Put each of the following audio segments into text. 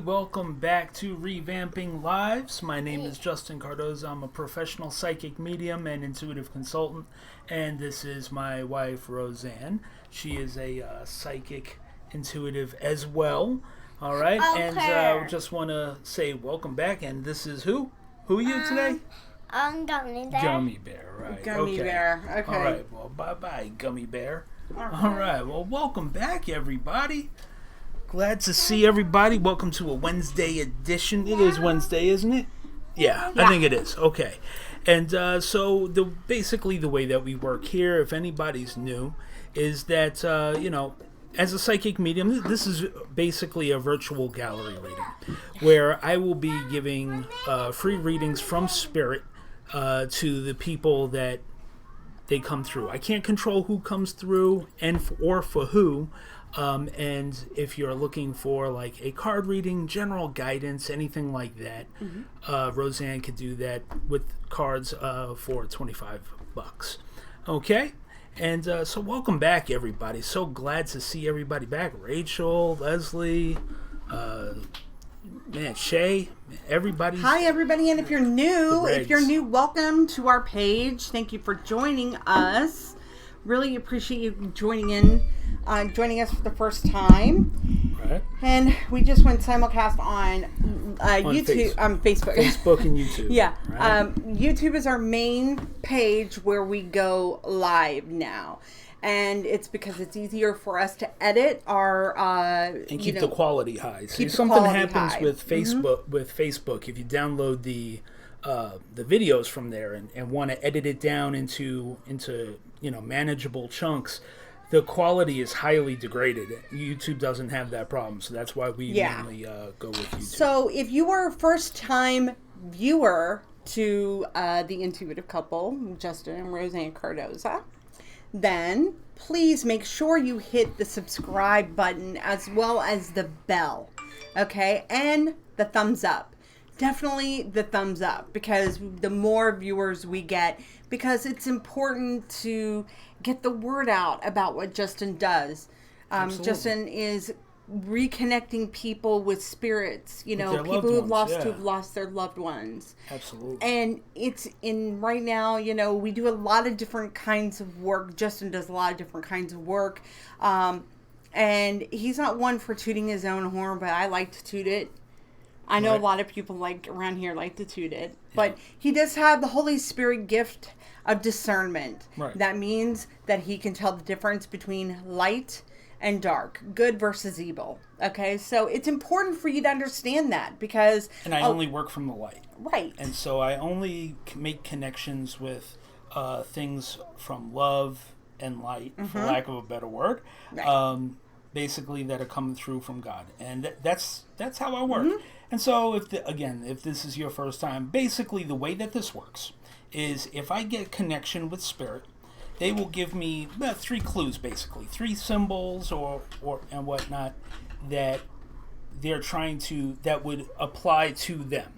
Welcome back to Revamping Lives. My name is Justin Cardoza. I'm a professional psychic medium and intuitive consultant, and this is my wife, Roseanne. She is a psychic intuitive as well. All right, okay. And we just want to say welcome back, and this is who? Who are you today? Gummy Bear. Gummy Bear, right. Gummy Bear, okay. All right, well, bye-bye, Gummy Bear. Okay. All right, well, welcome back, everybody. Glad to see everybody. Welcome to a Wednesday edition. It is Wednesday, isn't it? Yeah, I think it is. Okay. And so basically the way that we work here, if anybody's new, is that, as a psychic medium, this is basically a virtual gallery reading where I will be giving free readings from Spirit to the people that they come through. I can't control who comes through or for who. And if you're looking for like a card reading, general guidance, anything like that, Roseanne could do that with cards for $25. Okay? And so welcome back, everybody. So glad to see everybody back. Rachel, Leslie, Shay, everybody. Hi, everybody. And if you're new, welcome to our page. Thank you for joining us. Really appreciate you joining us for the first time. Right. And we just went simulcast on YouTube, Facebook. Facebook and YouTube. Yeah. Right? YouTube is our main page where we go live now. And it's because it's easier for us to edit our and keep the quality high. See, keep something quality happens high. with Facebook. With Facebook, if you download the the videos from there and want to edit it down into manageable chunks, the quality is highly degraded. YouTube doesn't have that problem, so that's why we mainly go with YouTube. So if you are a first-time viewer to the Intuitive Couple, Justin and Roseanne Cardoza, then please make sure you hit the subscribe button as well as the bell, okay? And the thumbs up. Definitely the thumbs up, because the more viewers we get, because it's important to get the word out about what Justin does. Justin is reconnecting people with spirits, people who've lost their loved ones. Absolutely. And it's in right now, we do a lot of different kinds of work. Justin does a lot of different kinds of work. And he's not one for tooting his own horn, but I like to toot it. I know a lot of people around here like to toot it, but he does have the Holy Spirit gift of discernment. Right. That means that he can tell the difference between light and dark, good versus evil. Okay, so it's important for you to understand that, because... And I only work from the light. Right. And so I only make connections with things from love and light, for lack of a better word. Right. Basically that are coming through from God. And that's how I work. And so if this is your first time, basically the way that this works is if I get connection with spirit, they will give me 3 clues, basically 3 symbols or and whatnot that they're that would apply to them.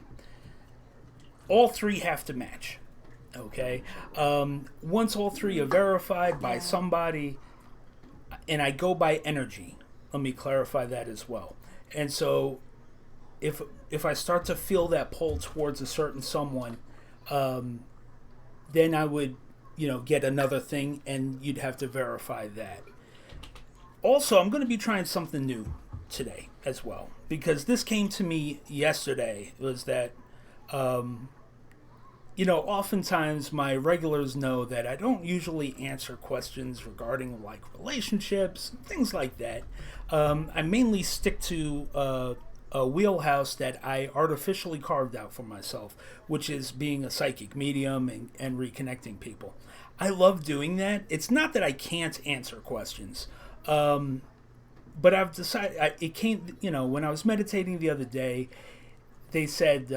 All 3 have to match. Okay. Once all 3 are verified by somebody, and I go by energy. Let me clarify that as well. And so if I start to feel that pull towards a certain someone, then I would, get another thing, and you'd have to verify that. Also, I'm going to be trying something new today as well, because this came to me yesterday. Was that, oftentimes my regulars know that I don't usually answer questions regarding relationships, things like that. I mainly stick to a wheelhouse that I artificially carved out for myself, which is being a psychic medium and reconnecting people. I love doing that. It's not that I can't answer questions, but I've decided, it came, when I was meditating the other day, they said,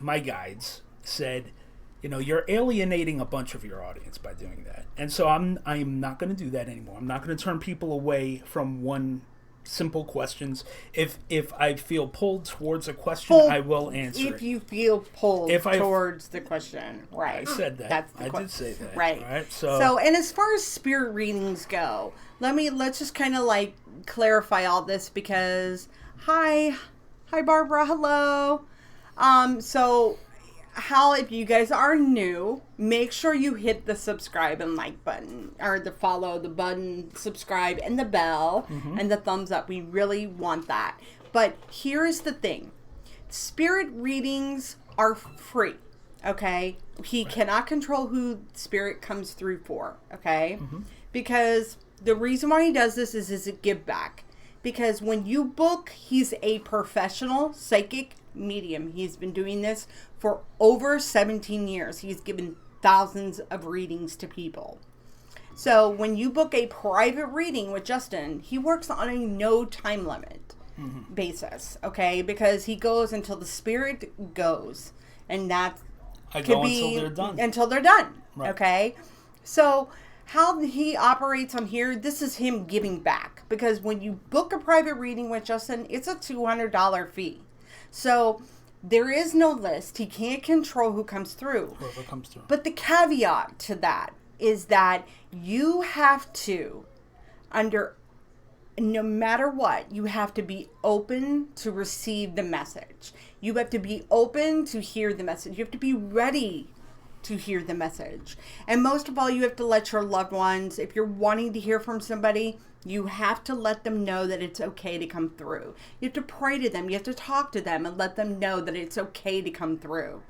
my guides said, you're alienating a bunch of your audience by doing that. And so I'm not going to do that anymore. I'm not going to turn people away from one simple questions. If I feel pulled towards a question, I will answer if you feel pulled towards the question, right? I said that. I did say that. Right. Right. So, and as far as spirit readings go, let's just kind of clarify all this, because hi Barbara, hello. So if you guys are new, make sure you hit the subscribe and like button, or the follow the button, subscribe, and the bell, and the thumbs up. We really want that. But here's the thing. Spirit readings are free, okay? He cannot control who spirit comes through for, okay? Because the reason why he does this is a give back. Because when you book, he's a professional psychic medium. He's been doing this for over 17 years. He's given thousands of readings to people. So when you book a private reading with Justin, he works on a no time limit basis, okay? Because he goes until the spirit goes, and that could be until they're done, right. Okay? So how he operates on here, this is him giving back, because when you book a private reading with Justin, it's a $200 fee. So there is no list. He can't control who comes through. Whoever comes through. But the caveat to that is that you have to, no matter what, you have to be open to receive the message. You have to be open to hear the message. You have to be ready to hear the message. And most of all, you have to let your loved ones, if you're wanting to hear from somebody, you have to let them know that it's okay to come through. You have to pray to them. You have to talk to them and let them know that it's okay to come through.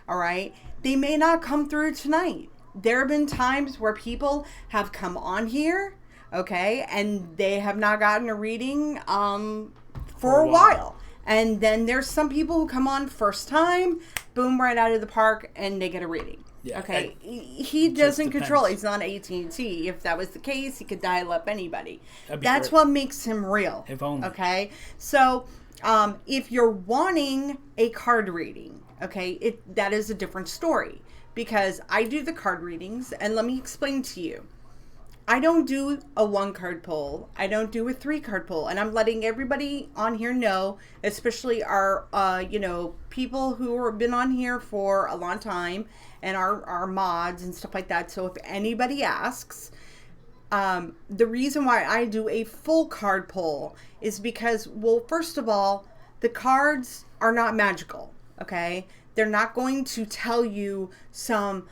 All right? They may not come through tonight. There have been times where people have come on here, okay, and they have not gotten a reading for a while. And then there's some people who come on first time, boom, right out of the park, and they get a reading. Yeah, Okay, he doesn't control. depends. He's not AT&T. If that was the case, he could dial up anybody. That'd be That's great. what makes him real. If only. Okay, so if you're wanting a card reading, okay, that is a different story, because I do the card readings, and let me explain to you. I don't do a 1-card pull. I don't do a 3-card pull. And I'm letting everybody on here know, especially our, people who have been on here for a long time and our mods and stuff like that. So if anybody asks, the reason why I do a full card pull is because, well, first of all, the cards are not magical, okay? They're not going to tell you some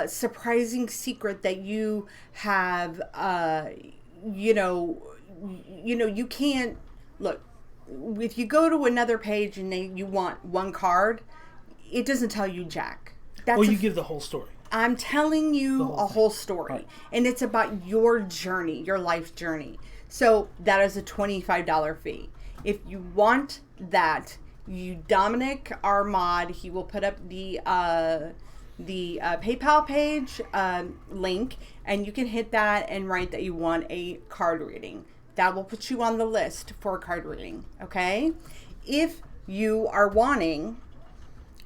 surprising secret that you have, you can't, look, if you go to another page and you want 1 card, it doesn't tell you jack. Well, you give the whole story. I'm telling you a whole story. Right. And it's about your journey, your life journey. So that is a $25 fee. If you want that, Dominic, our mod, he will put up the PayPal page link, and you can hit that and write that you want a card reading. That will put you on the list for a card reading, okay? If you are wanting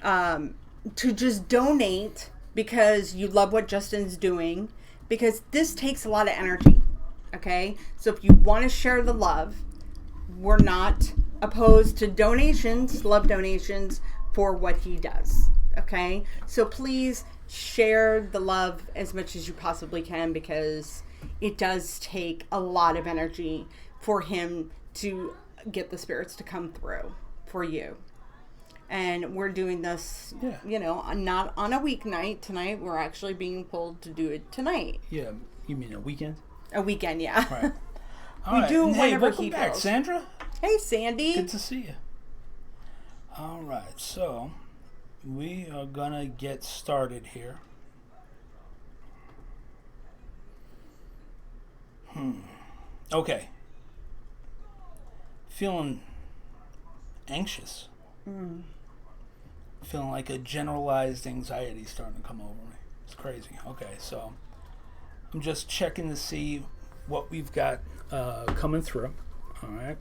to just donate because you love what Justin's doing, because this takes a lot of energy, okay? So if you want to share the love, we're not opposed to donations, love donations for what he does. Okay, so please share the love as much as you possibly can, because it does take a lot of energy for him to get the spirits to come through for you. And we're doing this, not on a weeknight. Tonight, we're actually being pulled to do it tonight. Yeah, you mean a weekend? A weekend, yeah. Right. All We right. do And hey, whenever welcome he back, feels. Sandra. Hey, Sandy. Good to see you. All right, so we are gonna get started here. Okay. Feeling anxious. Feeling like a generalized anxiety starting to come over me. It's crazy. Okay, so I'm just checking to see what we've got coming through. All right.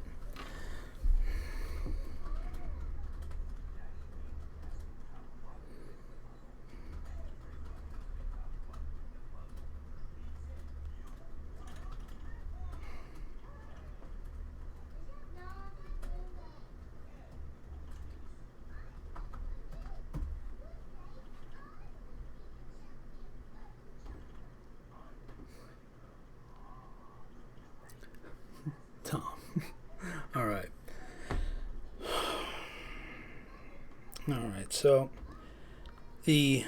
Tom. All right. All right. So the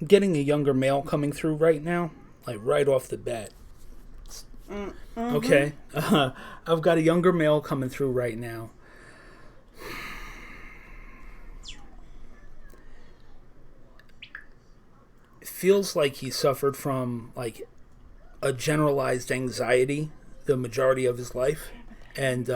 getting a younger male coming through right now, like right off the bat. Okay. I've got a younger male coming through right now. It feels like he suffered from like a generalized anxiety the majority of his life, and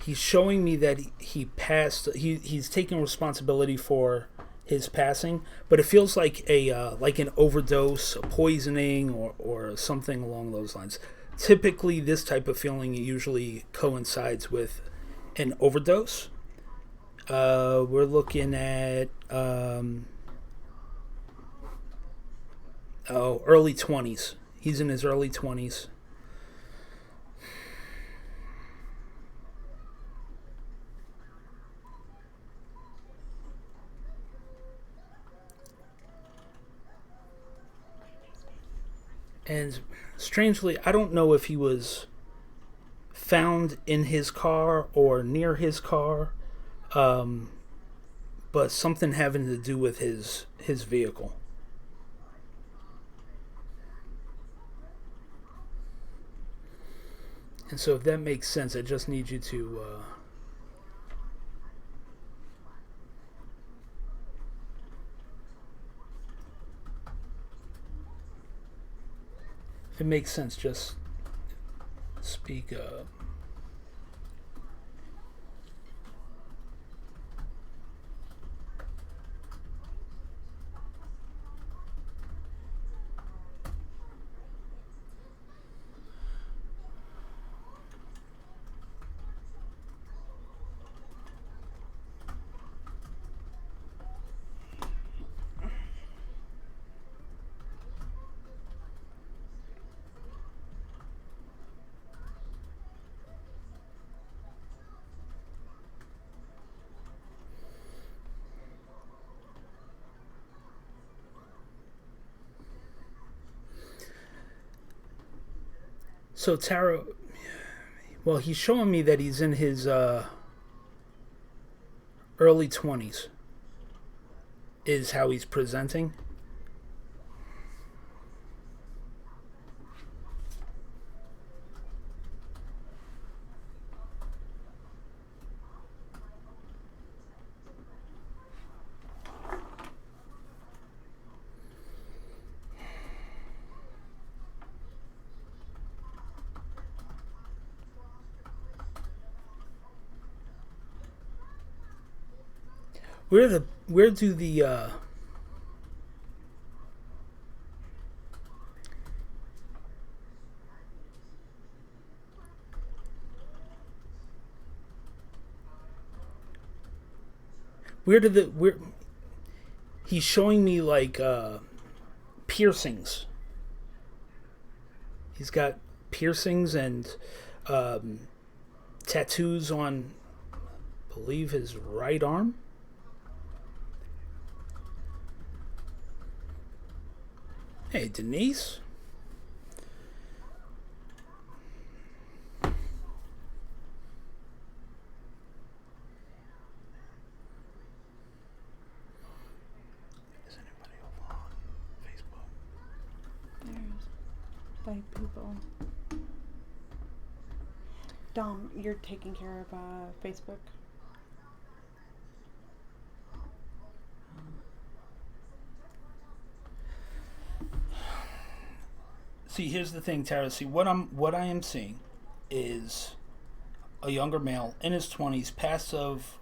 he's showing me that he passed. He's taking responsibility for his passing, but it feels like an overdose, a poisoning, or something along those lines. Typically, this type of feeling usually coincides with an overdose. We're looking at early 20s. He's in his early 20s. And strangely, I don't know if he was found in his car or near his car, but something having to do with his vehicle. And so if that makes sense, I just need you to If it makes sense, just speak up. So Tara, well, he's showing me that he's in his early 20s. Is how he's presenting. Where do the where he's showing me like piercings. He's got piercings and tattoos on, I believe, his right arm. Hey, Denise. Is anybody over on Facebook? There's 5 people. Dom, you're taking care of Facebook? See, here's the thing, Tara. See, what I am seeing is a younger male in his 20s, passive.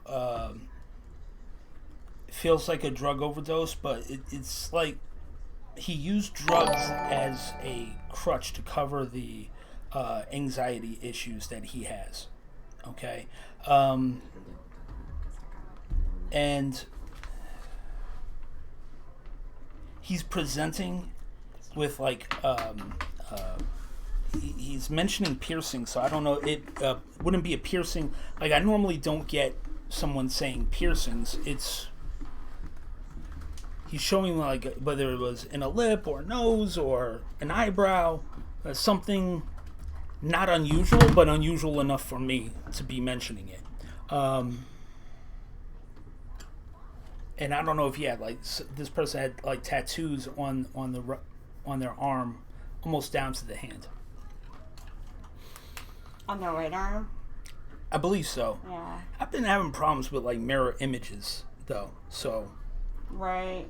Feels like a drug overdose, but it's like he used drugs as a crutch to cover the anxiety issues that he has. Okay, and he's presenting with like he's mentioning piercing, so I don't know, it wouldn't be a piercing. Like, I normally don't get someone saying piercings. He's showing like whether it was in a lip or nose or an eyebrow, something not unusual, but unusual enough for me to be mentioning it. And I don't know if he had like this person had like tattoos on their arm, almost down to the hand. On the right arm? I believe so. Yeah. I've been having problems with like mirror images though, so. Right.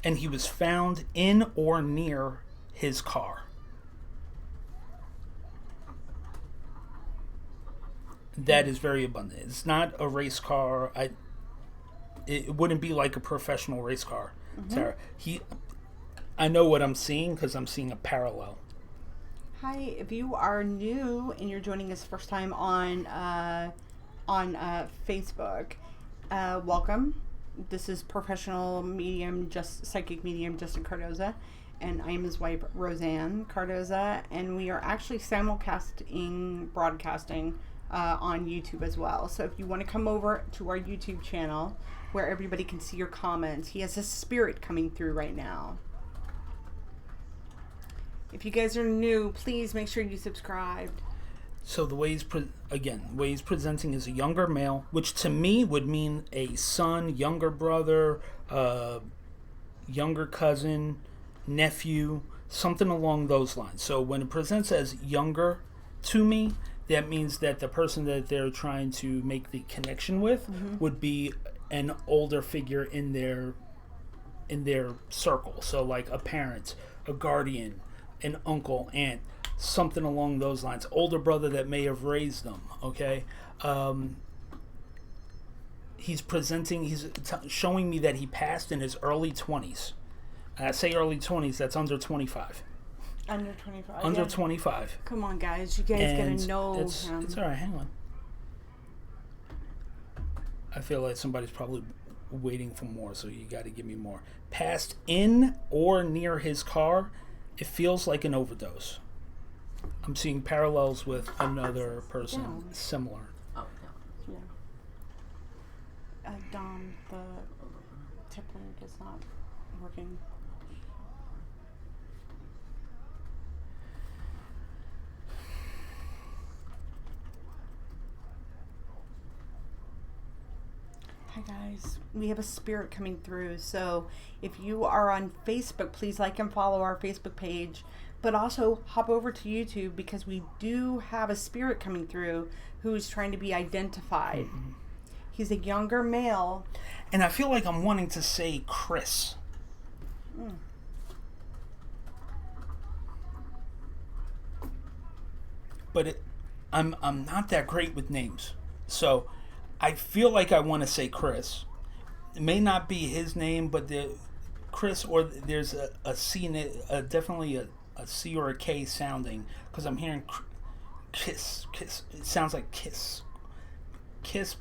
And he was found in or near his car. That is very abundant. It's not a race car. It wouldn't be like a professional race car. Tara. I know what I'm seeing because I'm seeing a parallel. Hi, if you are new and you're joining us first time on Facebook, welcome. This is professional medium, psychic medium Justin Cardoza, and I am his wife Roseanne Cardoza, and we are actually broadcasting on YouTube as well. So if you want to come over to our YouTube channel where everybody can see your comments, he has a spirit coming through right now. If you guys are new, please make sure you subscribed. So the way he's presenting is a younger male, which to me would mean a son, younger brother, younger cousin, nephew, something along those lines. So when it presents as younger to me, that means that the person that they're trying to make the connection with would be an older figure in their circle. So like a parent, a guardian, an uncle, aunt, something along those lines. Older brother that may have raised them. Okay. He's showing me that he passed in his early 20s. I say early 20s, that's under 25. Under 25. Under 25. Come on, guys. You guys gotta know him. It's alright, hang on. I feel like somebody's probably waiting for more, so you gotta give me more. Passed in or near his car, it feels like an overdose. I'm seeing parallels with another person similar. Oh, Yeah. Dom, the tip link is not working. Hi guys, we have a spirit coming through, so if you are on Facebook, please like and follow our Facebook page, but also hop over to YouTube because we do have a spirit coming through who's trying to be identified. He's a younger male. And I feel like I'm wanting to say Chris. But I'm not that great with names. So I feel like I want to say Chris. It may not be his name, but Chris, or there's a C in it, definitely a C or a K sounding, because I'm hearing kiss. It sounds like kiss,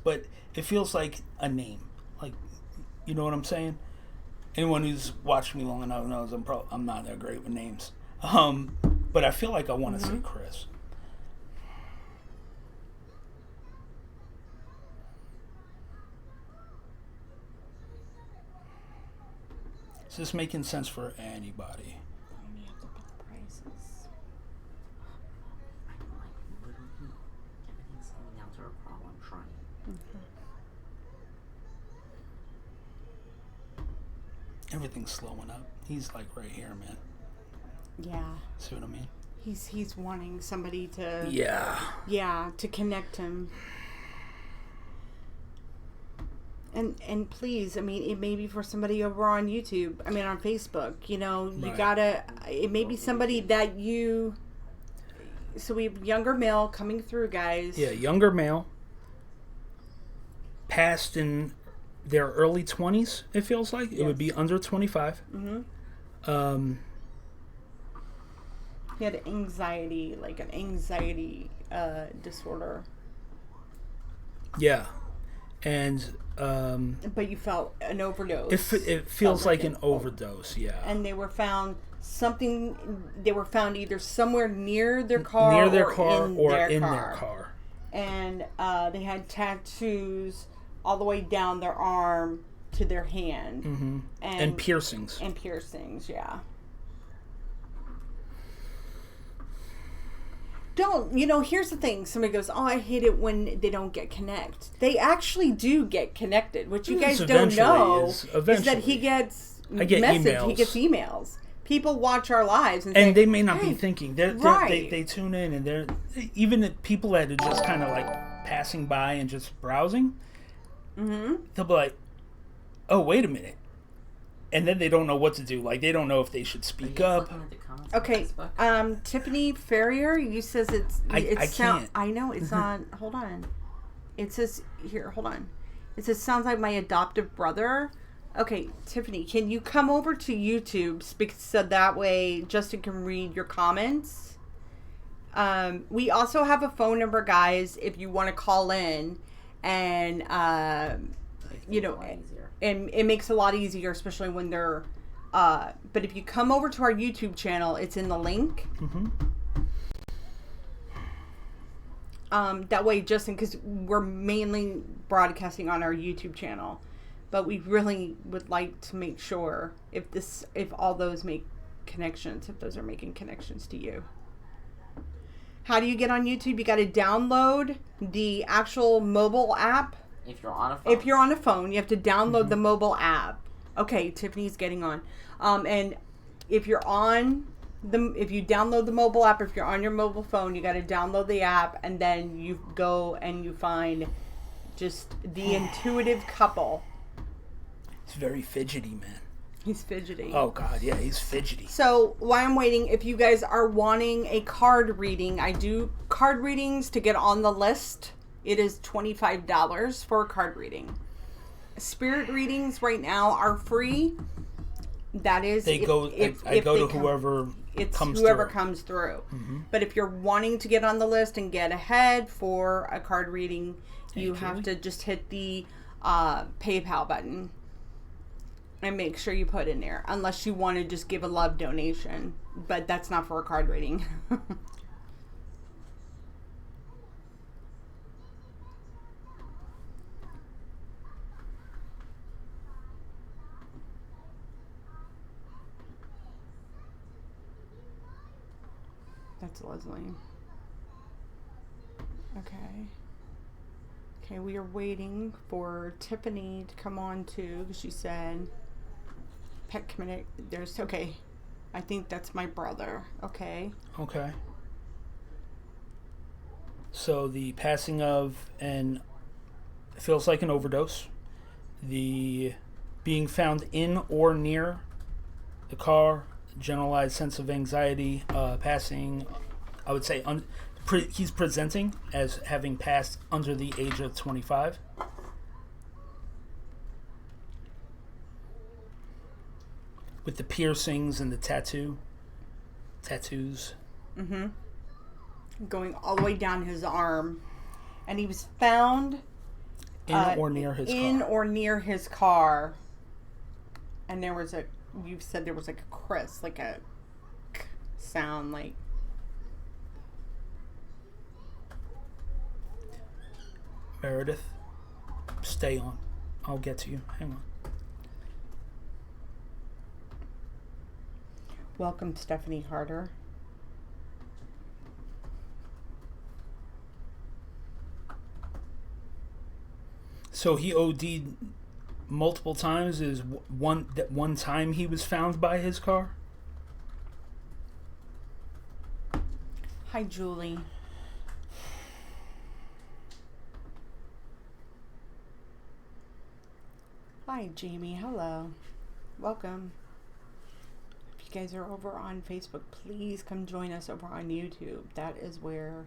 but it feels like a name. Like, you know what I'm saying? Anyone who's watched me long enough knows I'm not that great with names. But I feel like I want to say Chris. Is this making sense for anybody? We have to put the prices. I'm like literally everything's slowing down to a crawl. I'm trying. Everything's slowing up. He's like right here, man. Yeah. See what I mean? He's wanting somebody to to connect him. And please, I mean, it may be for somebody over on YouTube. I mean, on Facebook. You know, you gotta. It may be somebody that you. So we have younger male coming through, guys. Yeah, younger male. Passed in their early 20s. It feels like it would be under 25. He had anxiety, like an anxiety disorder. Yeah, and but you felt an overdose. It feels like an overdose. Yeah, and they were found either somewhere near their car, or in their car. And they had tattoos all the way down their arm to their hand, and piercings. Yeah. Here's the thing. Somebody goes, oh, I hate it when they don't get connect. They actually do get connected. What you guys don't know is that he gets emails. He gets emails. People watch our lives. And they may not be thinking. They tune in, and they're even the people that are just kind of like passing by and just browsing, they'll be like, oh, wait a minute. And then they don't know what to do. Like, they don't know if they should speak up. Okay, Tiffany Ferrier, you says I can't. I know, it's on, hold on. It says, here, hold on. It says, sounds like my adoptive brother. Okay, Tiffany, can you come over to YouTube so that way Justin can read your comments? We also have a phone number, guys, if you want to call in. And, and it makes it a lot easier, especially when they're... but if you come over to our YouTube channel, it's in the link. That way, Justin, because we're mainly broadcasting on our YouTube channel, but we really would like to make sure if all those make connections, if those are making connections to you. How do you get on YouTube? You got to download the actual mobile app. If you're on a phone. If you're on a phone, you have to download the mobile app. Okay, Tiffany's getting on. And if you're on if you download the mobile app, if you're on your mobile phone, you got to download the app, and then you go and you find just the intuitive couple. He's very fidgety, man. He's fidgety. Oh God, yeah, he's fidgety. So while I'm waiting, if you guys are wanting a card reading, I do card readings to get on the list. It is $25 for a card reading. Spirit readings right now are free. That is, I go to whoever comes through. Mm-hmm. But if you're wanting to get on the list and get ahead for a card reading, you have to just hit the PayPal button and make sure you put in there. Unless you want to just give a love donation, but that's not for a card reading. That's Leslie. Okay, we are waiting for Tiffany to come on too, because she said pet committee. Okay. I think that's my brother. Okay. Okay. So the passing of it feels like an overdose. The being found in or near the car, generalized sense of anxiety, passing, I would say he's presenting as having passed under the age of 25. With the piercings and the tattoos. Mm-hmm. Going all the way down his arm. And he was found in or near his car. And there was you said there was like a Chris, like a k sound, like. Meredith, stay on. I'll get to you. Hang on. Welcome, Stephanie Harder. So he OD'd multiple times. Is one time he was found by his car? Hi, Julie. Hi, Jamie. Hello. Welcome. If you guys are over on Facebook, please come join us over on YouTube. That is where.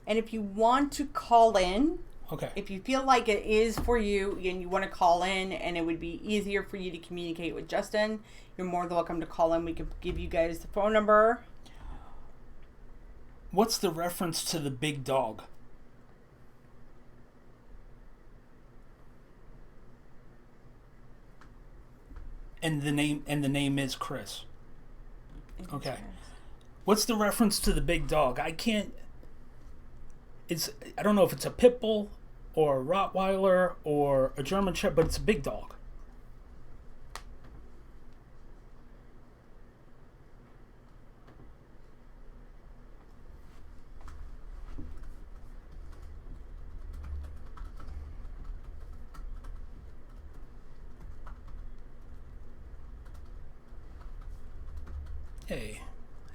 And if you want to call in, okay. If you feel like it is for you and you want to call in and it would be easier for you to communicate with Justin, you're more than welcome to call in. We can give you guys the phone number. What's the reference to the big dog? And the name is Chris. Okay. What's the reference to the big dog? I don't know if it's a pit bull or a Rottweiler or a German Shepherd, but it's a big dog.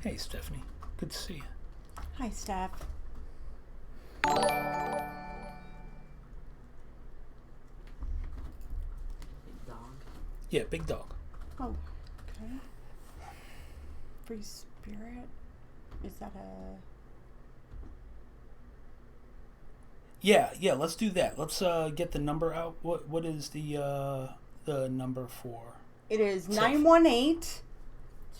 Hey, Stephanie. Good to see you. Hi, Steph. Big dog. Yeah, big dog. Oh, okay. Free spirit? Is that a... Yeah, let's do that. Let's get the number out. What is the number for? It is 918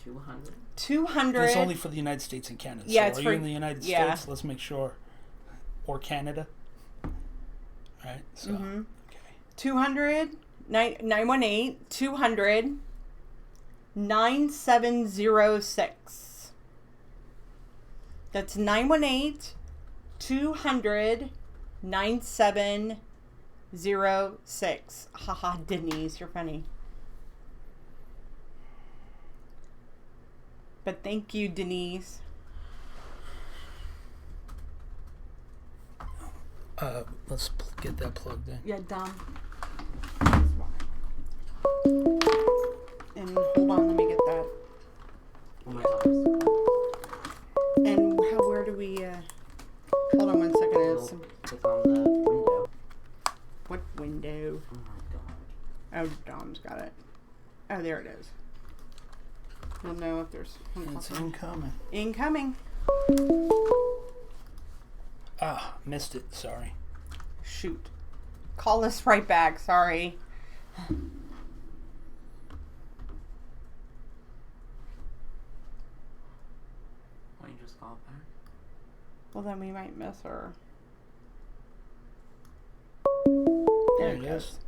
200. 200. It's only for the United States and Canada. Yeah, so it's are for, you in the United States? Let's make sure. Or Canada. Right? So, okay. 200, 918 200 9706. That's 918 200 9706. Haha, Denise, you're funny. But thank you, Denise. Let's get that plugged in. Yeah, done. And hold on, let me get that. Oh my gosh. What window? Oh my god. Oh, Dom's got it. Oh, there it is. We'll know if there's It's incoming. incoming. Ah, missed it. Sorry. Shoot. Call us right back. Sorry. Why you just call back? Well, then we might miss her. There it is.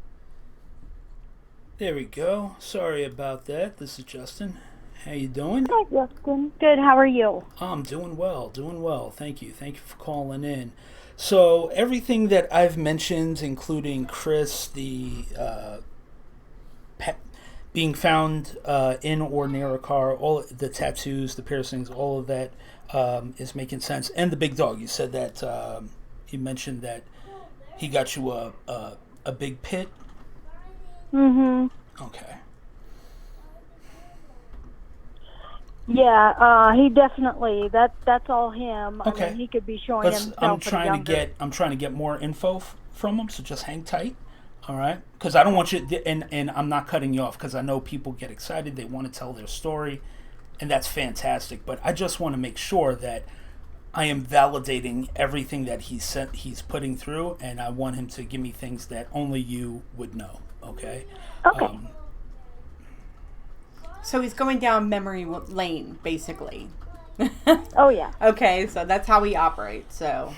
There we go. Sorry about that. This is Justin. How you doing? Hi, Justin. Good. How are you? I'm doing well. Doing well. Thank you. Thank you for calling in. So everything that I've mentioned, including Chris, the being found in or near a car, all the tattoos, the piercings, all of that is making sense. And the big dog. You said that you mentioned that he got you a big pit. Mm-hmm. Okay. Yeah, he definitely, that's all him. Okay. I mean, he could be showing himself I'm trying to get more info from him, so just hang tight. All right? Because I don't want you and I'm not cutting you off because I know people get excited, they want to tell their story, and that's fantastic, but I just want to make sure that I am validating everything that he's putting through, and I want him to give me things that only you would know, okay? Okay. So he's going down memory lane, basically. Oh, yeah. Okay, so that's how he operates. So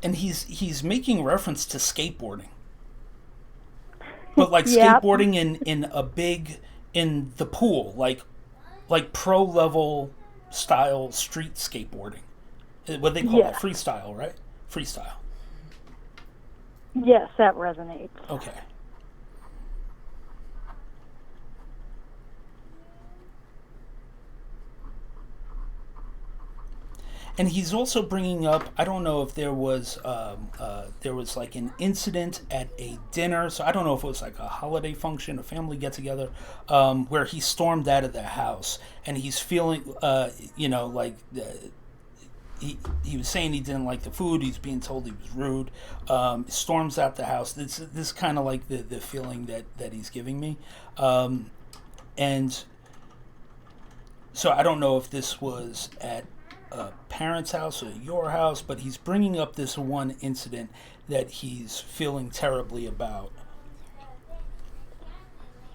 And he's making reference to skateboarding. But like Yep. skateboarding in the pool, like pro level style street skateboarding. What they call Yeah. it, freestyle, right? Freestyle. Yes, that resonates. Okay. And he's also bringing up, I don't know if there was like an incident at a dinner, so I don't know if it was like a holiday function, a family get together, where he stormed out of the house, and he's feeling, he was saying he didn't like the food, he's being told he was rude, storms out the house. This kind of like the feeling that he's giving me, and so I don't know if this was at a parent's house or your house, but he's bringing up this one incident that he's feeling terribly about.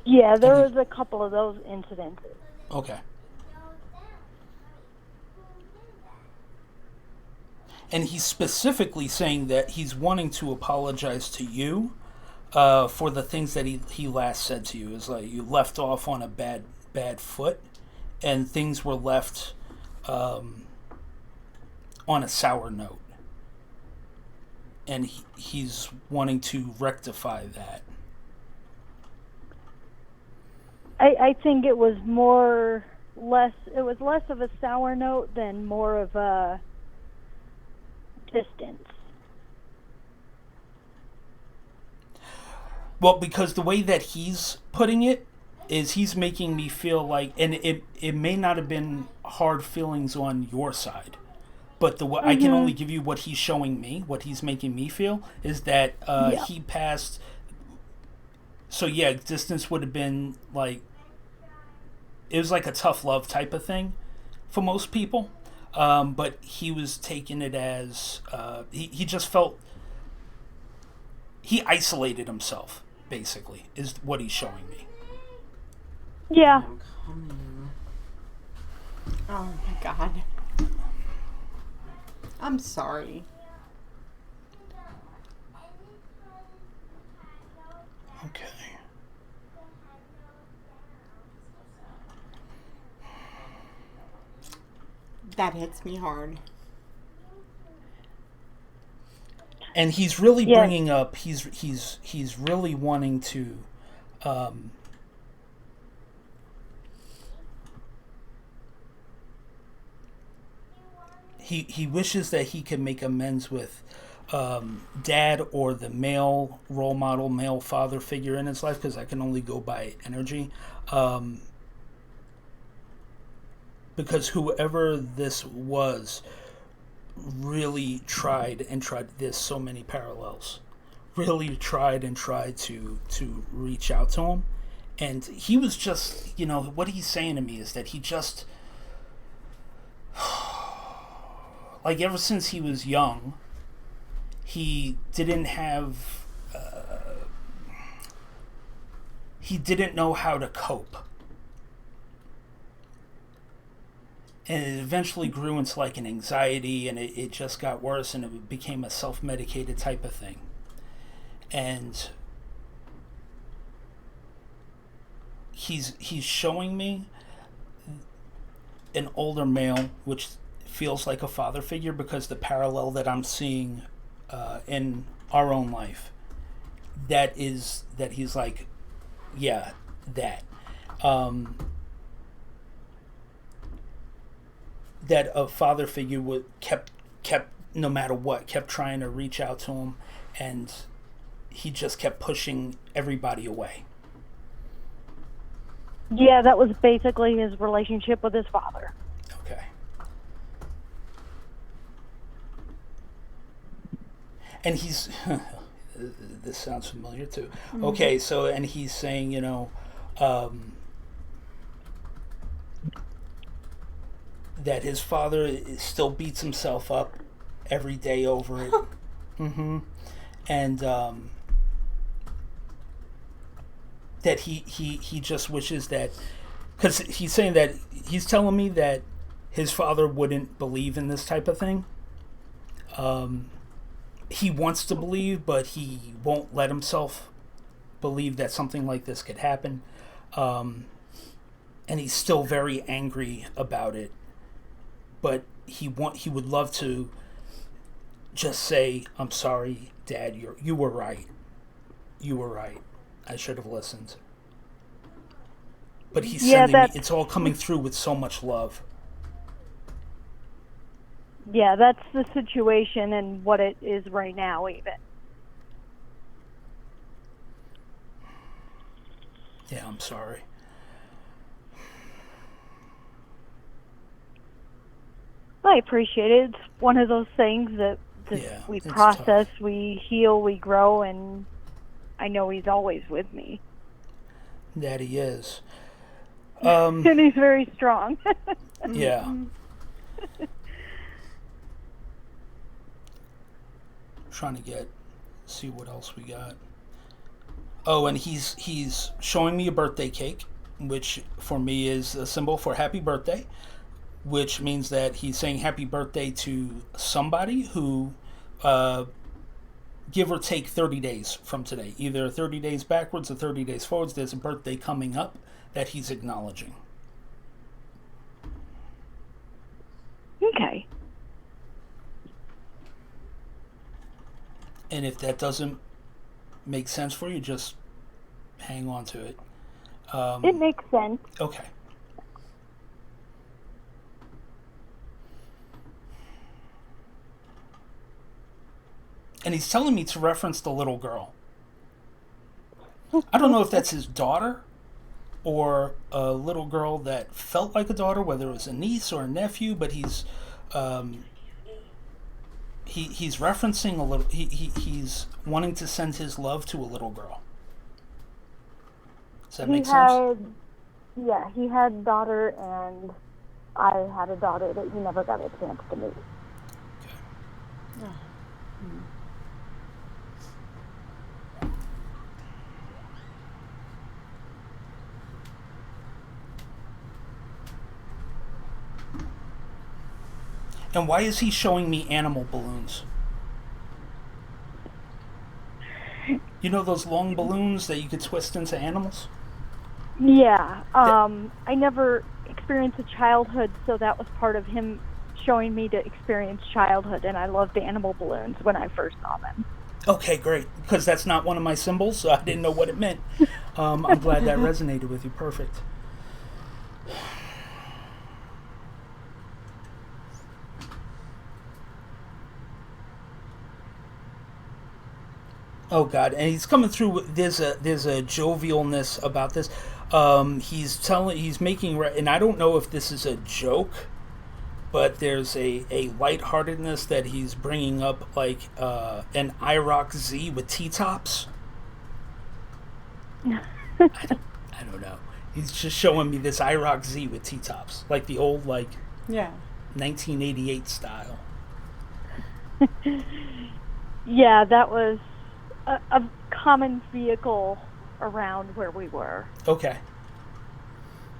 Yeah, there was a couple of those incidents. Okay. And he's specifically saying that he's wanting to apologize to you for the things that he last said to you. It's like you left off on a bad foot, and things were left on a sour note. And he's wanting to rectify that. I think it was less of a sour note than more of a distance. Well, because the way that he's putting it is he's making me feel like, and it may not have been hard feelings on your side, but I can only give you what he's showing me, what he's making me feel, is that he passed. So yeah, distance would have been like, it was like a tough love type of thing for most people. But he was taking it as he just felt he isolated himself, basically, is what he's showing me. Yeah. I'm coming. oh my god, I'm sorry. Okay. That hits me hard. And he's really Yeah. bringing up. He's really wanting to. He wishes that he could make amends with dad or the male role model, male father figure in his life, because I can only go by energy. Because whoever this was really tried and tried. There's so many parallels. Really tried and tried to reach out to him, and he was just, what he's saying to me is that he just, like, ever since he was young, he didn't have, he didn't know how to cope. And it eventually grew into like an anxiety, and it just got worse, and it became a self-medicated type of thing. And he's showing me an older male, which feels like a father figure, because the parallel that I'm seeing in our own life, that he's like, yeah, that. That a father figure kept no matter what, kept trying to reach out to him, and he just kept pushing everybody away. Yeah, that was basically his relationship with his father. Okay. And he's this sounds familiar too. Mm-hmm. Okay, so and he's saying, that his father still beats himself up every day over it. Mm-hmm. And that he just wishes that, because he's saying that, he's telling me that his father wouldn't believe in this type of thing. He wants to believe, but he won't let himself believe that something like this could happen. And he's still very angry about it. But he would love to just say, "I'm sorry, Dad. You were right. You were right. I should have listened." But he's sending me. It's all coming through with so much love. Yeah, that's the situation and what it is right now, even. Yeah, I'm sorry. I appreciate it. It's one of those things that we process, tough. We heal, we grow, and I know he's always with me. That he is. And he's very strong. Yeah. Trying to see what else we got. Oh, and he's showing me a birthday cake, which for me is a symbol for happy birthday, which means that he's saying happy birthday to somebody who, give or take 30 days from today, either 30 days backwards or 30 days forwards, there's a birthday coming up that he's acknowledging. Okay. And if that doesn't make sense for you, just hang on to it. It makes sense. Okay. And he's telling me to reference the little girl. I don't know if that's his daughter or a little girl that felt like a daughter, whether it was a niece or a nephew, but he's referencing a little. He's wanting to send his love to a little girl. Does that make sense? Yeah, he had a daughter, and I had a daughter that he never got a chance to meet. Okay. Oh. Mm. And why is he showing me animal balloons? You know those long balloons that you could twist into animals? Yeah. I never experienced a childhood, so that was part of him showing me to experience childhood, and I loved animal balloons when I first saw them. Okay, great. Because that's not one of my symbols, so I didn't know what it meant. I'm glad that resonated with you. Perfect. Oh God! And he's coming through. There's a jovialness about this. He's making, and I don't know if this is a joke, but there's a lightheartedness that he's bringing up, like an IROC Z with T-tops. I don't know. He's just showing me this IROC Z with T-tops, like the old, like, Yeah. 1988 style. Yeah, that was a common vehicle around where we were. Okay.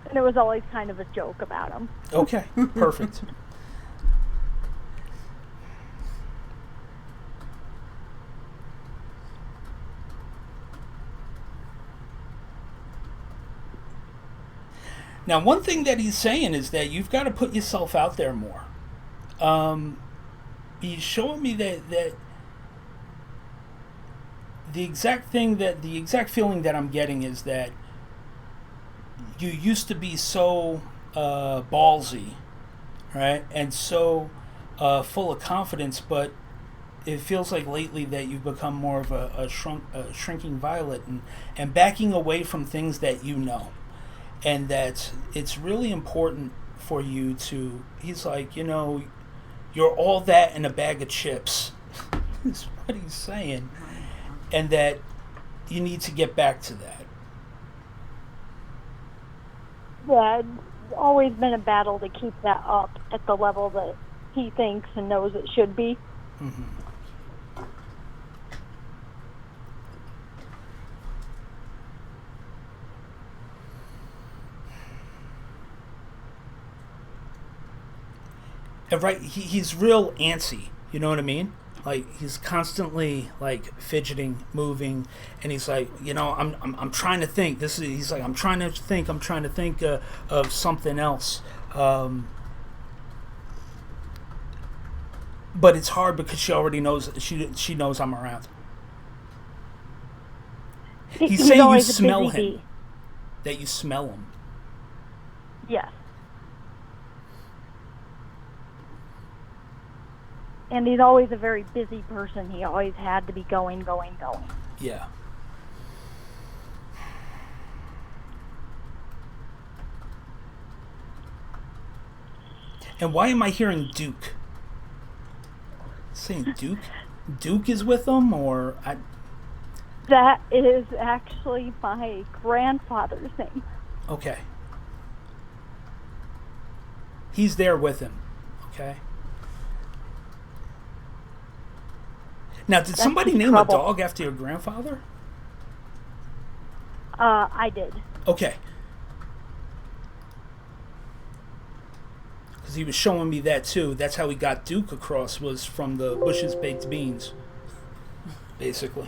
And it was always kind of a joke about him. Okay. Perfect. Now, one thing that he's saying is that you've got to put yourself out there more. He's showing me that the exact feeling that I'm getting is that you used to be so ballsy, right, and so full of confidence, but it feels like lately that you've become more of a shrinking violet and backing away from things that you know. And that it's really important for you to, he's like, you're all that in a bag of chips. That's what he's saying. And that you need to get back to that. Yeah, it's always been a battle to keep that up at the level that he thinks and knows it should be. Mm-hmm. And right, he's real antsy. You know what I mean? Like he's constantly like fidgeting, moving, and he's like, I'm trying to think. He's like, I'm trying to think of something else. But it's hard because she already knows. She knows I'm around. He's saying you smell him. Bee. That you smell him. Yes. And he's always a very busy person. He always had to be going. Yeah. And why am I hearing Duke? Saying Duke? Duke is with them, or That is actually my grandfather's name. Okay. He's there with him. Okay. Now, did somebody name a dog after your grandfather? I did. Okay. Because he was showing me that too. That's how he got Duke across, was from the Bush's baked beans, basically.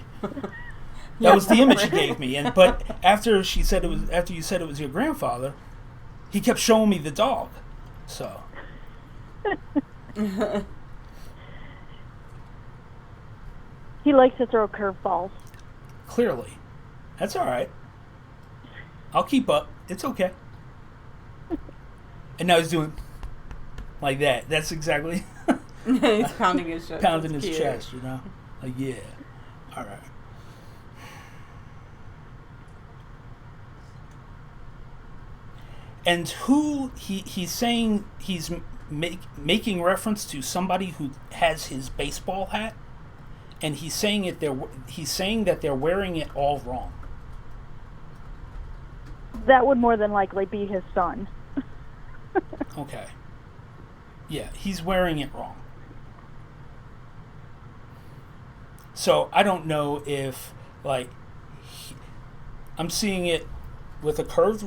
That was the image he gave me. But after you said it was your grandfather, he kept showing me the dog. So. He likes to throw curveballs. Clearly. That's all right. I'll keep up. It's okay. And now he's doing like that. That's exactly. He's pounding his chest. Pounding his chest, Like, yeah. All right. And who he's saying he's making reference to somebody who has his baseball hat, and he's saying that they're wearing it all wrong. That would more than likely be his son. Okay. Yeah, he's wearing it wrong. So I don't know if I'm seeing it with a curved,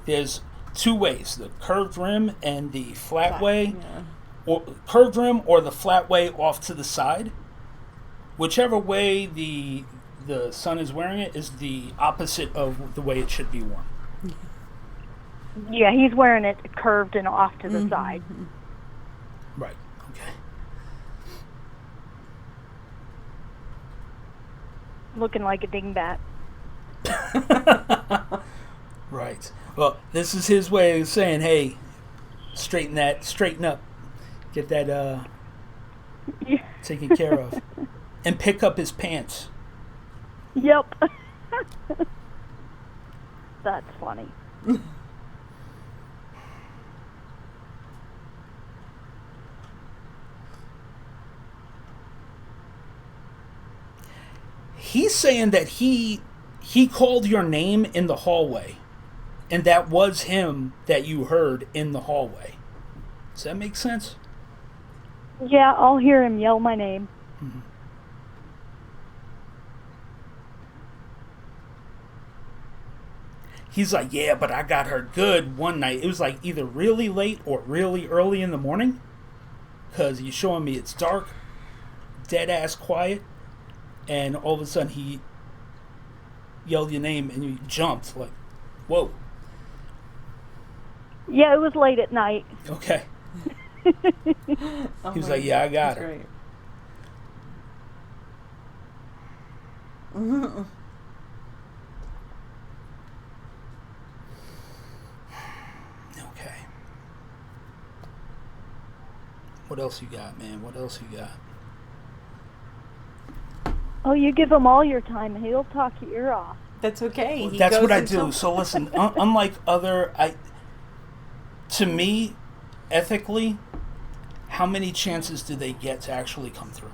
there's two ways: the curved rim and the flat way, or curved rim or the flat way off to the side. Whichever way the son is wearing it is the opposite of the way it should be worn. Yeah, he's wearing it curved and off to the side. Right. Okay. Looking like a dingbat. Right. Well, this is his way of saying, hey, straighten up. Get that taken care of. And pick up his pants. Yep. That's funny. He's saying that he called your name in the hallway, and that was him that you heard in the hallway. Does that make sense? Yeah, I'll hear him yell my name. He's like, yeah, but I got her good one night. It was like either really late or really early in the morning, because he's showing me it's dark, dead ass quiet, and all of a sudden he yelled your name and you jumped like, whoa. Yeah, it was late at night. Okay. Oh He was my like, yeah, I got That's her. great. Okay. What else you got, man? What else you got? Oh, you give him all your time and he'll talk your ear off. That's okay. He That's goes what I into- do. So listen, unlike to me, ethically, how many chances do they get to actually come through?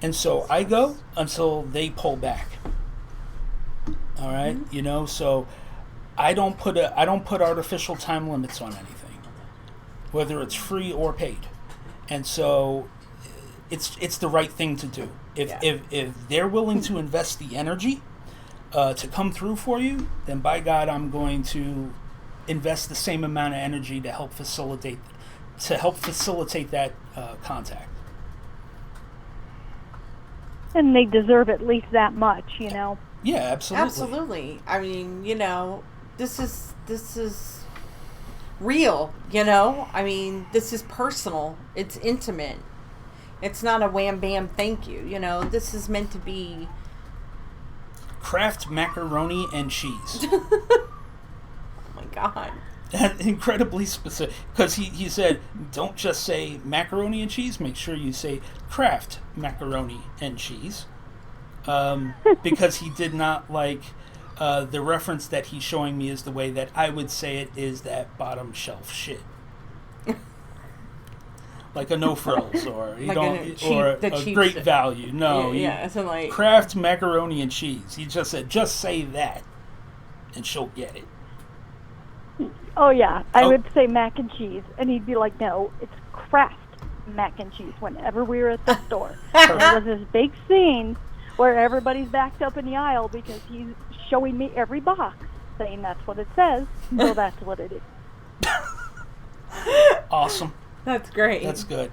And so I go until they pull back. All right, you know. So I don't put artificial time limits on anything, whether it's free or paid. And so it's the right thing to do. If they're willing to invest the energy to come through for you, then by God, I'm going to invest the same amount of energy to help facilitate that contact. And they deserve at least that much, you know. Yeah, absolutely. Absolutely. I mean, you know, this is real, you know? I mean, this is personal. It's intimate. It's not a wham bam thank you, you know? This is meant to be Kraft macaroni and cheese. oh my god. Incredibly specific, because he said, don't just say macaroni and cheese, make sure you say Kraft macaroni and cheese, because he did not like the reference that he's showing me is the way that I would say it is that bottom shelf shit. Like a no frills or Like a cheap- or the a cheap great shit. value. No, Yeah, so like Kraft macaroni and cheese. He just said, just say that, and she'll get it. Oh, yeah. I Oh. would say mac and cheese. And he'd be like, no, it's Kraft mac and cheese whenever we were at the store. There was this big scene where everybody's backed up in the aisle because he's showing me every box, saying that's what it says, so that's what it is. Awesome. that's great. That's good.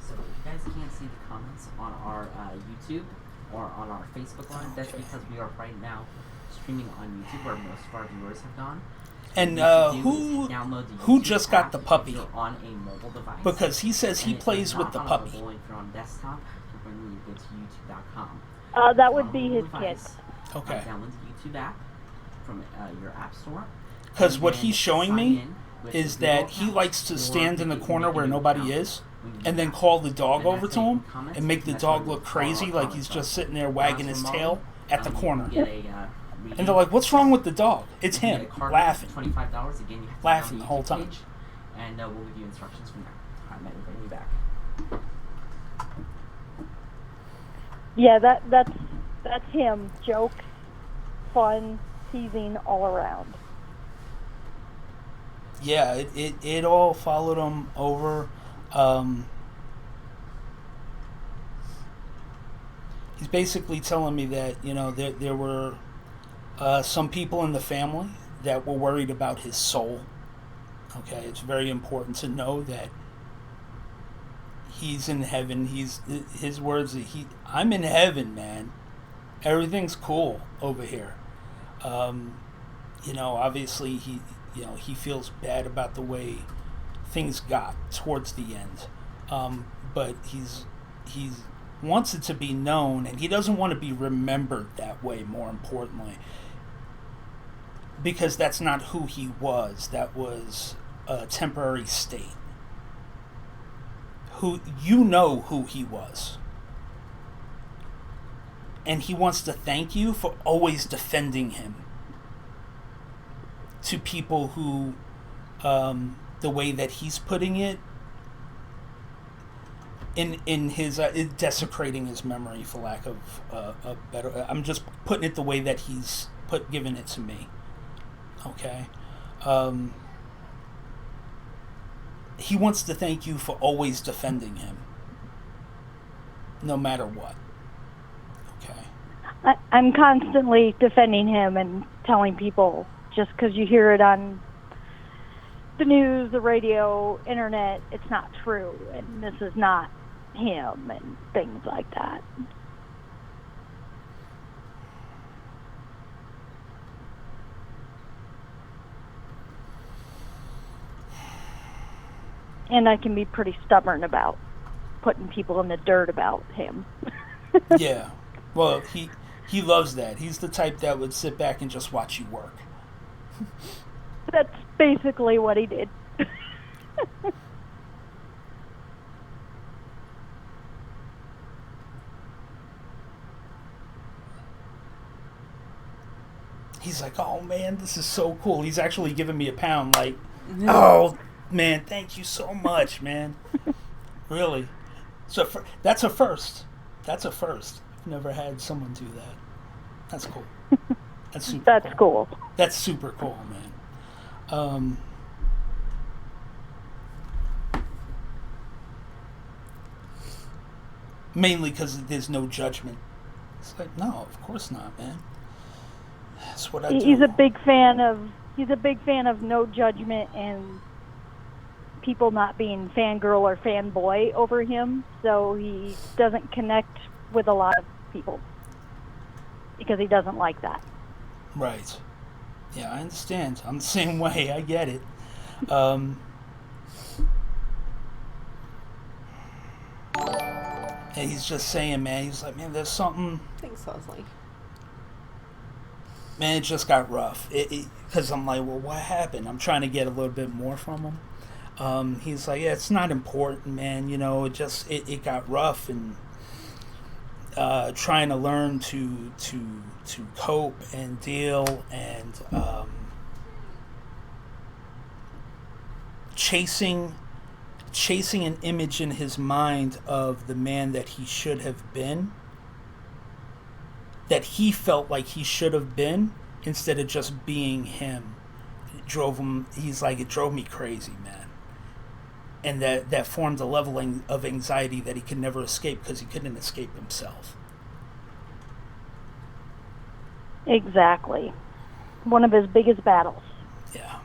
So if you guys can't see the comments on our YouTube or on our Facebook line, that's because we are right now streaming on YouTube where most of our viewers have gone. And What you do is who download the who YouTube just got app the if puppy? you're on a mobile device. Because he says he And if plays you're with the not on puppy. mobile, if you're on desktop, you're going to need to go to youtube.com. That would On a be mobile his device, kid. Okay. Download the YouTube app from your app store. Because and what then he's showing sign me in with is your that Google he account likes to or stand in the you can corner make a where new nobody account is when you and then back. call the dog And over that's to how you him can comment, and make the that's how dog you look can follow crazy our like comments he's just up. sitting there wagging his tail at the You corner. get a, And they're like, what's wrong with the dog? It's you get him, a card laughing. $25. Again, you have to Laughing download the whole YouTube time. page, and we'll give you instructions from there. Alright, Matt, we'll bring you back. Yeah, that's him. Jokes, fun, teasing all around. Yeah, it all followed him over. He's basically telling me that, you know, there were some people in the family that were worried about his soul. Okay, it's very important to know that he's in heaven. His words that I'm in heaven, man. Everything's cool over here. You know, obviously he feels bad about the way things got towards the end. But he's wants it to be known, and he doesn't want to be remembered that way, more importantly. Because that's not who he was. That was a temporary state. Who he was. And he wants to thank you for always defending him to people who, the way that he's putting it, in his desecrating his memory, for lack of a better. I'm just putting it the way that he's given it to me. Okay. He wants to thank you for always defending him, no matter what. Okay. I'm constantly defending him and telling people, just because you hear it on the news, the radio, internet, it's not true, and this is not him, and things like that. And I can be pretty stubborn about putting people in the dirt about him. Yeah. Well, he loves that. He's the type that would sit back and just watch you work. That's basically what he did. He's like, oh man, this is so cool. He's actually giving me a pound. Like, oh man, thank you so much, man. Really. So that's a first. That's a first. I've never had someone do that. That's cool. That's super. That's cool. That's super cool, man. Mainly because there's no judgment. It's like, no, of course not, man. That's what I do. He's a big fan of no judgment and people not being fangirl or fanboy over him, so he doesn't connect with a lot of people because he doesn't like that. Right. Yeah, I understand. I'm the same way. I get it. And he's just saying, man, he's like, man, there's something. Thanks, Leslie. Man, it just got rough. Because I'm like, well, what happened? I'm trying to get a little bit more from him. He's like, yeah, it's not important, man. You know, it got rough, and trying to learn to cope and deal, and chasing an image in his mind of the man that he should have been, that he felt like he should have been, instead of just being him. He's like, it drove me crazy, man. And that formed a level of anxiety that he could never escape, because he couldn't escape himself. Exactly. One of his biggest battles. Yeah.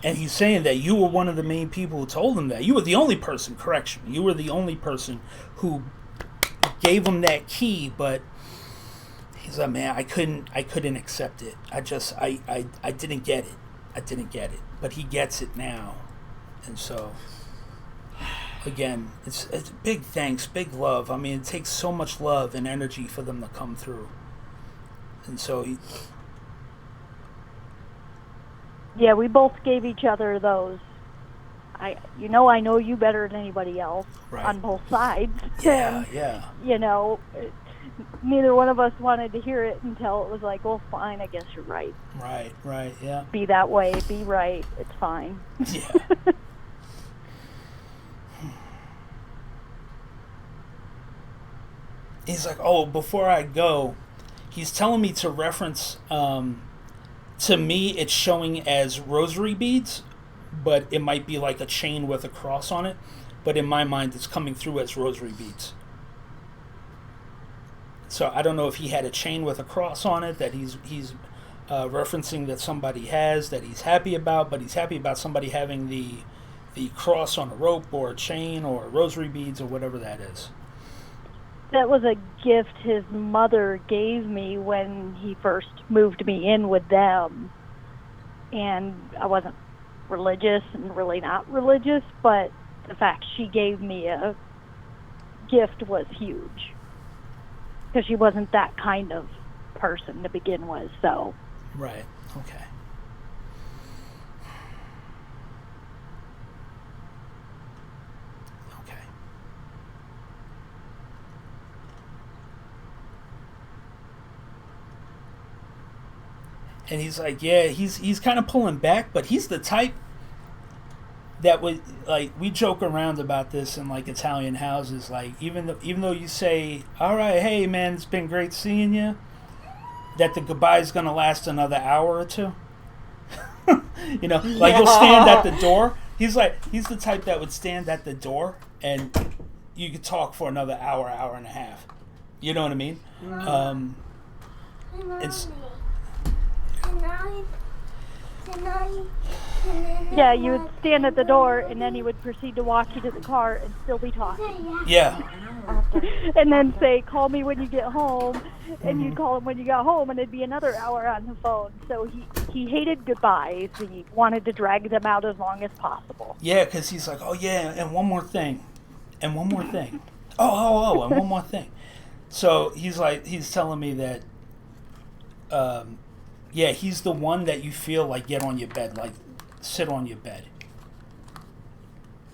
And he's saying that you were one of the main people who told him that. You were the only person, correction. You were the only person who gave him that key, but he's like, man, I couldn't accept it. I didn't get it. I didn't get it. But he gets it now. And so, again, it's big thanks, big love. I mean, it takes so much love and energy for them to come through. And so Yeah, we both gave each other those. I know you better than anybody else, right, on both sides. Yeah, and, yeah. Neither one of us wanted to hear it until it was like, well, fine, I guess you're right. Right, yeah. Be that way, be right, it's fine. Yeah. He's like, oh, before I go, he's telling me to reference, to me, it's showing as rosary beads, but it might be like a chain with a cross on it. But in my mind, it's coming through as rosary beads. So I don't know if he had a chain with a cross on it that he's referencing that somebody has, that he's happy about, but he's happy about somebody having the cross on a rope or a chain or rosary beads or whatever that is. That was a gift his mother gave me when he first moved me in with them. And I wasn't religious and really not religious, but the fact she gave me a gift was huge. Because she wasn't that kind of person to begin with, so. Right, okay. And he's like, yeah, he's kind of pulling back, but he's the type that would, like, we joke around about this in like Italian houses, like even though you say, all right, hey man, it's been great seeing you, that the goodbye is gonna last another hour or two. You know, like you'll stand at the door. He's the type that would stand at the door and you could talk for another hour and a half. You know what I mean? It's Yeah, you would stand at the door, and then he would proceed to walk you to the car and still be talking. yeah. And then say, call me when you get home, and you'd call him when you got home, and it'd be another hour on the phone. So he hated goodbyes. He wanted to drag them out as long as possible. Yeah, because he's like, oh yeah, and one more thing, and one more thing. Oh, and one more thing. So he's telling me that, yeah, he's the one that you feel like get on your bed, like sit on your bed.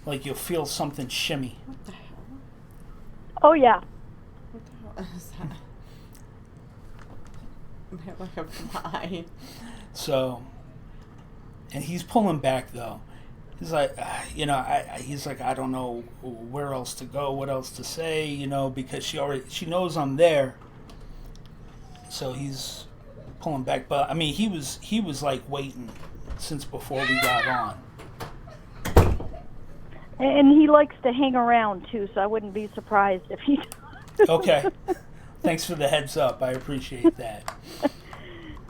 Like you'll feel something shimmy. What the hell? Oh, yeah. What the hell is that? I'm hit like a fly. So, and he's pulling back though. He's like, he's like, I don't know where else to go, what else to say, you know, because she knows I'm there. So he's pulling back, but I mean, he was like waiting since before we got on. And he likes to hang around, too, so I wouldn't be surprised if he does. Okay. Thanks for the heads up. I appreciate that.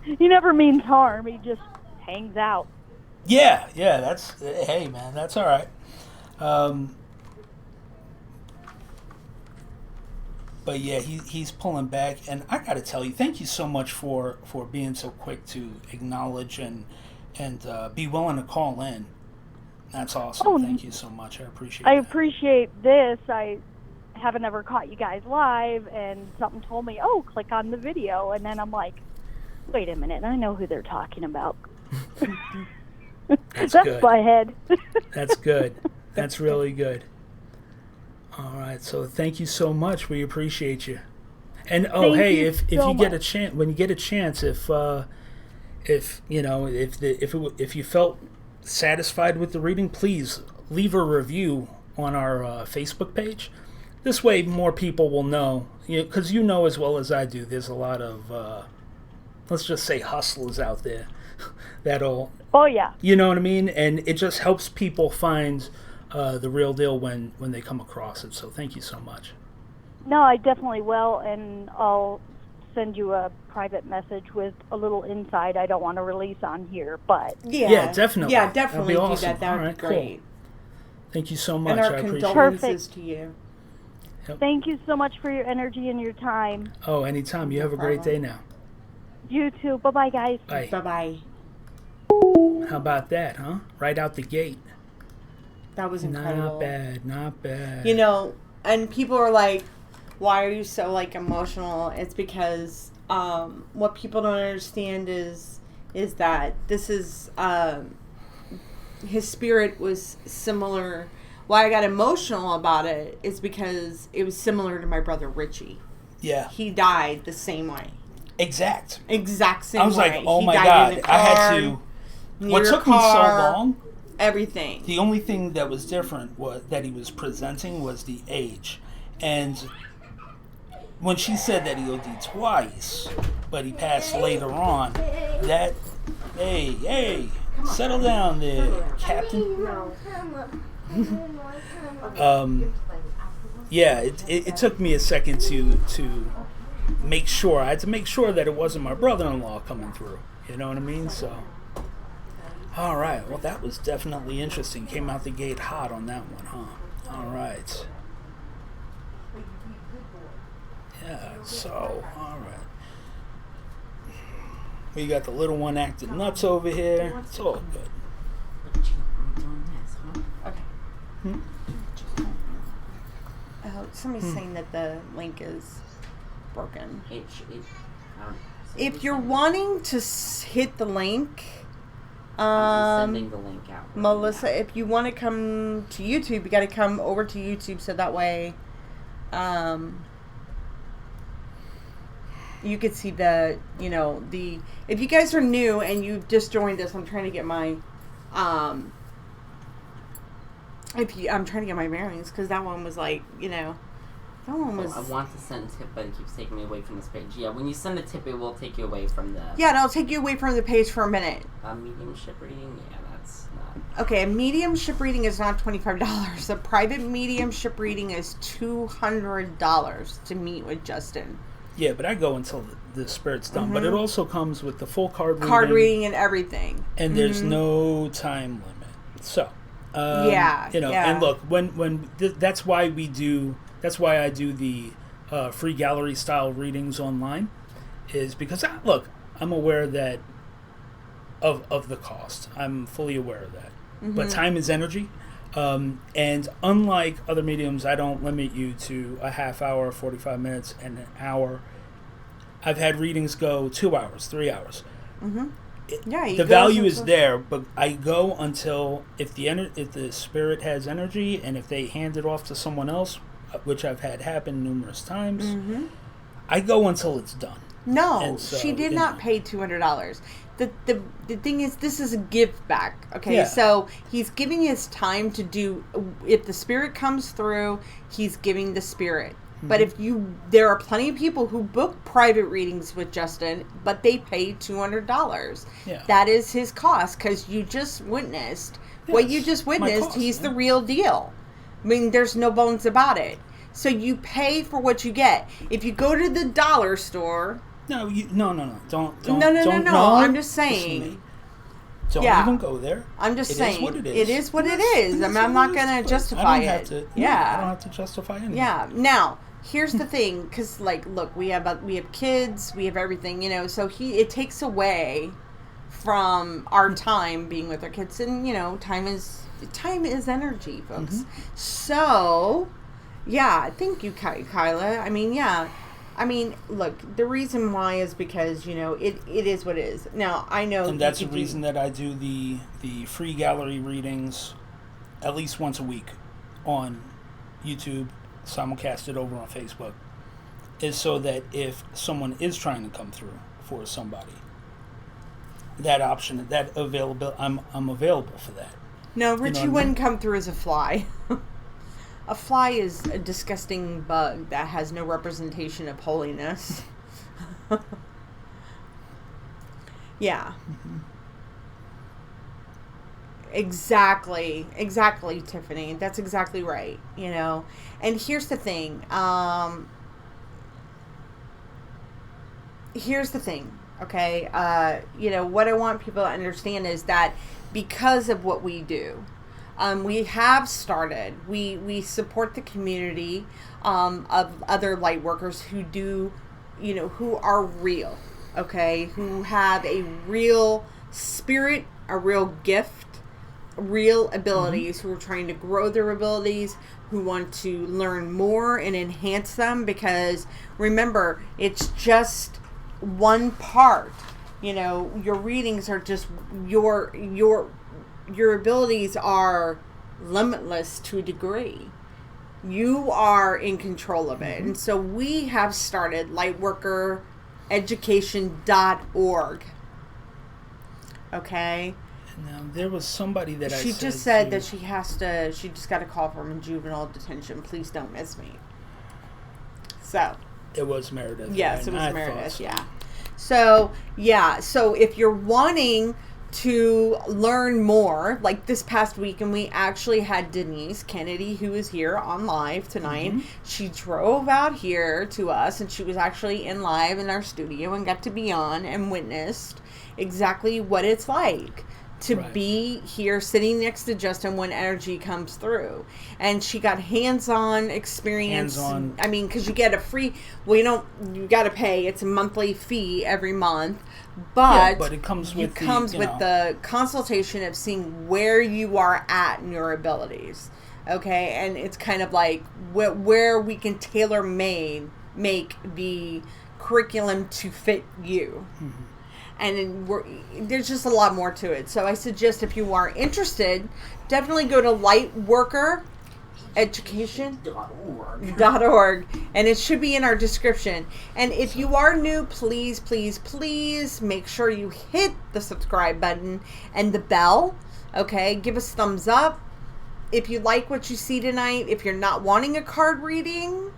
He never means harm. He just hangs out. Yeah, hey man, that's all right. But yeah, he's pulling back, and I got to tell you, thank you so much for being so quick to acknowledge and be willing to call in. That's awesome. Oh, thank you so much. I appreciate. I that. appreciate this. I haven't ever caught you guys live, and something told me, oh, click on the video, and then I'm like, wait a minute, I know who they're talking about. That's That's good. my head. That's good. That's really good. All right, so thank you so much. We appreciate you. And Thank hey, you if so you get a much. chance, when you get a chance, if you felt satisfied with the reading, please leave a review on our Facebook page. This way, more people will know. Because you know as well as I do, there's a lot of let's just say hustlers out there that'll. Oh, yeah. You know what I mean? And it just helps people find the real deal when they come across it. So thank you so much. No, I definitely will, and I'll send you a private message with a little insight I don't want to release on here, but... Yeah, definitely. Yeah, That'd definitely be do awesome. that. That would All right, be great. cool. Thank you so much. And our I appreciate it. condolences to you. Thank you so much for your energy and your time. Oh, anytime. You have a great day now. You too. Bye-bye, guys. Bye. Bye-bye. How about that, huh? Right out the gate. That was incredible. Not bad. You know, and people are like, why are you so, like, emotional? It's because what people don't understand is that this is, his spirit was similar. Why I got emotional about it is because it was similar to my brother Richie. Yeah. He died the same way. Exact same way. I was like, oh He my died in God. a I had car, to. near What a took me so car, long, everything. the only thing that was different was that he was presenting was the age. And when she said that he OD'd twice, but he passed later on, that, hey, settle down there, Captain. Yeah, it took me a second to make sure. I had to make sure that it wasn't my brother-in-law coming through. You know what I mean? So, all right. Well, that was definitely interesting. Came out the gate hot on that one, huh? All right. Yeah. So, all right. We got the little one acting nuts over here. It's all good. I'm doing this, huh? Okay. Somebody's saying that the link is broken. I don't know. If you're wanting to hit the link, I'm sending the link out. right Melissa, now. if you want to come to YouTube, you got to come over to YouTube so that way, you could see the, if you guys are new and you've just joined us, I'm trying to get my, I'm trying to get my bearings, because that one was like, that one was... I want to send a tip, but it keeps taking me away from this page. Yeah, when you send a tip, it will take you away from the... Yeah, it'll take you away from the page for a minute. Mediumship reading? Yeah, that's not... Okay, a mediumship reading is not $25. A private mediumship reading is $200 to meet with Justin. Yeah, but I go until the spirit's done. But it also comes with the full card reading. Card reading and everything. And there's no time limit. So, and look, that's why I do the free gallery style readings online, is because I'm aware that of the cost. I'm fully aware of that. But time is energy. And unlike other mediums, I don't limit you to a half hour, 45 minutes, and an hour. I've had readings go 2 hours, 3 hours. The value is there, but I go until if the spirit has energy, and if they hand it off to someone else, which I've had happen numerous times, I go until it's done. No, so, she did not pay $200. The thing is, this is a give back. Okay, Yeah. So he's giving his time to do. If the spirit comes through, he's giving the spirit. But there are plenty of people who book private readings with Justin, but they pay $200. Yeah. That is his cost, because you just witnessed what you just witnessed. Cost, he's the real deal. I mean, there's no bones about it. So you pay for what you get. If you go to the dollar store. No, don't. No. I'm just saying. Don't even go there. I'm just saying. It is what it is. It is what it is. I'm not going to justify it. I don't have to justify anything. Yeah. Now, here's the thing, because look, we have kids, we have everything, So it takes away from our time being with our kids, and time is energy, folks. So, yeah, thank you, Kyla. I mean, look, the reason why is because, it is what it is. Now, I know... And that's the reason that I do the free gallery readings at least once a week on YouTube, simulcasted over on Facebook, is so that if someone is trying to come through for somebody, that option, that available, I'm available for that. No, Richie wouldn't come through as a fly. A fly is a disgusting bug that has no representation of holiness. Yeah. Exactly, Tiffany. That's exactly right, And here's the thing. Okay? What I want people to understand is that because of what we do, we have started. We support the community of other light workers who do, who are real, okay? Who have a real spirit, a real gift, real abilities, who are trying to grow their abilities, who want to learn more and enhance them, because remember, it's just one part. Your readings are just your abilities are limitless to a degree. You are in control of it. And so we have started lightworkereducation.org. Okay? Now, there was somebody that she just said that she just got a call from juvenile detention. Please don't miss me. So. It was Meredith. Yes, it was Meredith, yeah. So if you're wanting to learn more, like this past week, and we actually had Denise Kennedy, who is here on live tonight. She drove out here to us, and she was actually in live in our studio and got to be on and witnessed exactly what it's like to be here sitting next to Justin when energy comes through. And she got hands-on experience. I mean, because you get a free, you got to pay. It's a monthly fee every month. But it comes with the consultation of seeing where you are at in your abilities. Okay? And it's kind of like where we can make the curriculum to fit you. And there's just a lot more to it. So I suggest if you are interested, definitely go to Lightworker Education. .org. And it should be in our description. And if you are new, please, please, please make sure you hit the subscribe button and the bell. Okay, give us thumbs up if you like what you see tonight. If you're not wanting a card reading,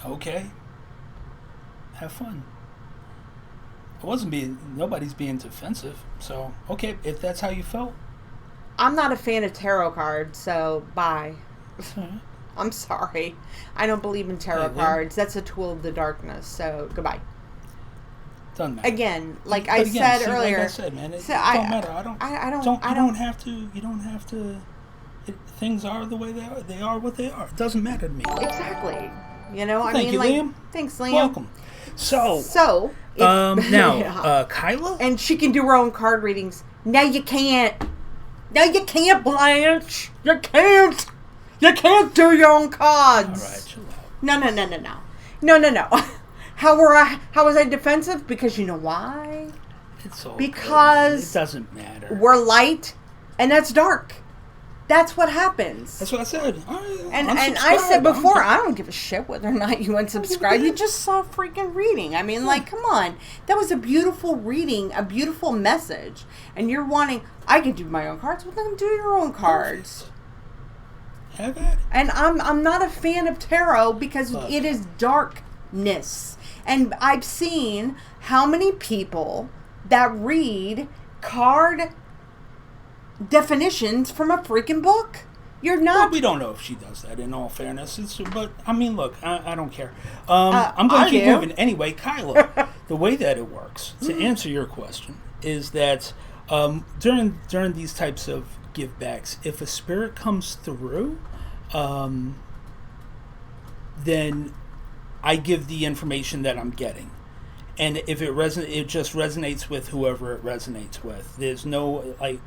Okay. Have fun. Nobody's being defensive. So, okay, if that's how you felt. I'm not a fan of tarot cards, so bye. Alright. I'm sorry. I don't believe in tarot Hey, cards. That's a tool of the darkness, so goodbye. Doesn't matter. Again, like But I again, said see, earlier. like I said, man, it so don't matter. You don't have to. Things are the way they are. They are what they are. It doesn't matter to me. Exactly. You know, I Thank mean, you, like, Liam. thanks, Liam. Welcome. So, Now, Kyla? and she can do her own card readings. No, you can't. No, you can't, Blanche. You can't. You can't do your own cards. All right, chill out. No. How was I defensive? Because you know why? It's all Because good, man. It doesn't matter. We're light, and that's dark. That's what happens. That's what I said. And I said before, I don't give a shit whether or not you unsubscribe. You just saw a freaking reading. I mean, like, come on. That was a beautiful reading, a beautiful message. And you're wanting, I can do my own cards. Well, then do your own cards. Have at it. And I'm not a fan of tarot because it is darkness. And I've seen how many people that read card definitions from a freaking book. You're not. Well, we don't know if she does that, in all fairness. But, I mean, look, I don't care. I'm going to keep moving. Anyway, Kyla, the way that it works, to answer your question, is that during these types of give backs, if a spirit comes through, then I give the information that I'm getting. And if it just resonates with whoever it resonates with. There's no, like,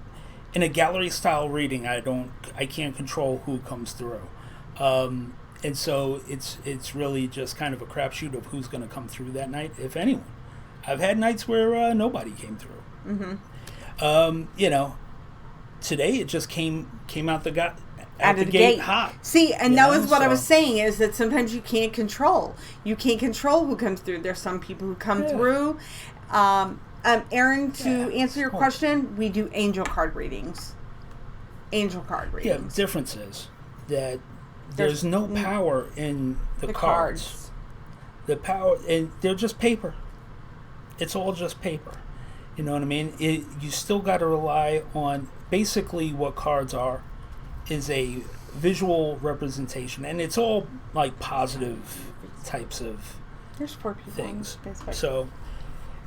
in a gallery style reading, I can't control who comes through, and so it's really just kind of a crapshoot of who's going to come through that night, if anyone. I've had nights where nobody came through. Today it just came out the gate hot. See, and that was what I was saying, is that sometimes you can't control. You can't control who comes through. There's some people who come through. Aaron, to answer your question, we do angel card readings. Angel card readings. Yeah, difference is that there's no power in the cards. The power, and they're just paper. It's all just paper. You know what I mean? You still got to rely on, basically what cards are is a visual representation, and it's all like positive types of There's 4 people things. on Facebook. So,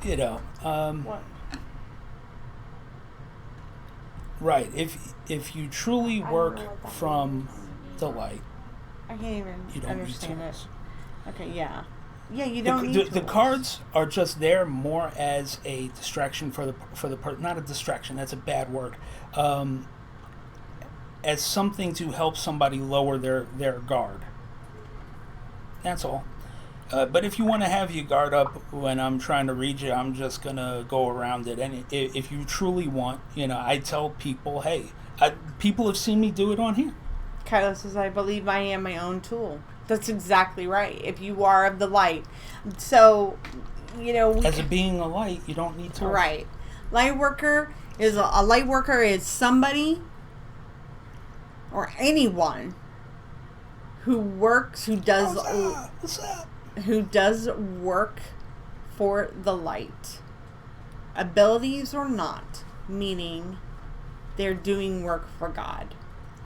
you know, What? right. If you truly work from the light, I can't even you don't understand need it. tools. Okay, yeah. Yeah, you don't need The tools. cards are just there more as a distraction for the person. Not a distraction. That's a bad word. As something to help somebody lower their guard. That's all. But if you want to have your guard up when I'm trying to read you, I'm just going to go around it. And if you truly want, I tell people, hey, people have seen me do it on here. Kyla says, I believe I am my own tool. That's exactly right. If you are of the light. So, As a being a light, you don't need to. Right. Light worker is a light worker is somebody or anyone who works, who does What's up? who does work for the light, abilities or not, meaning they're doing work for God.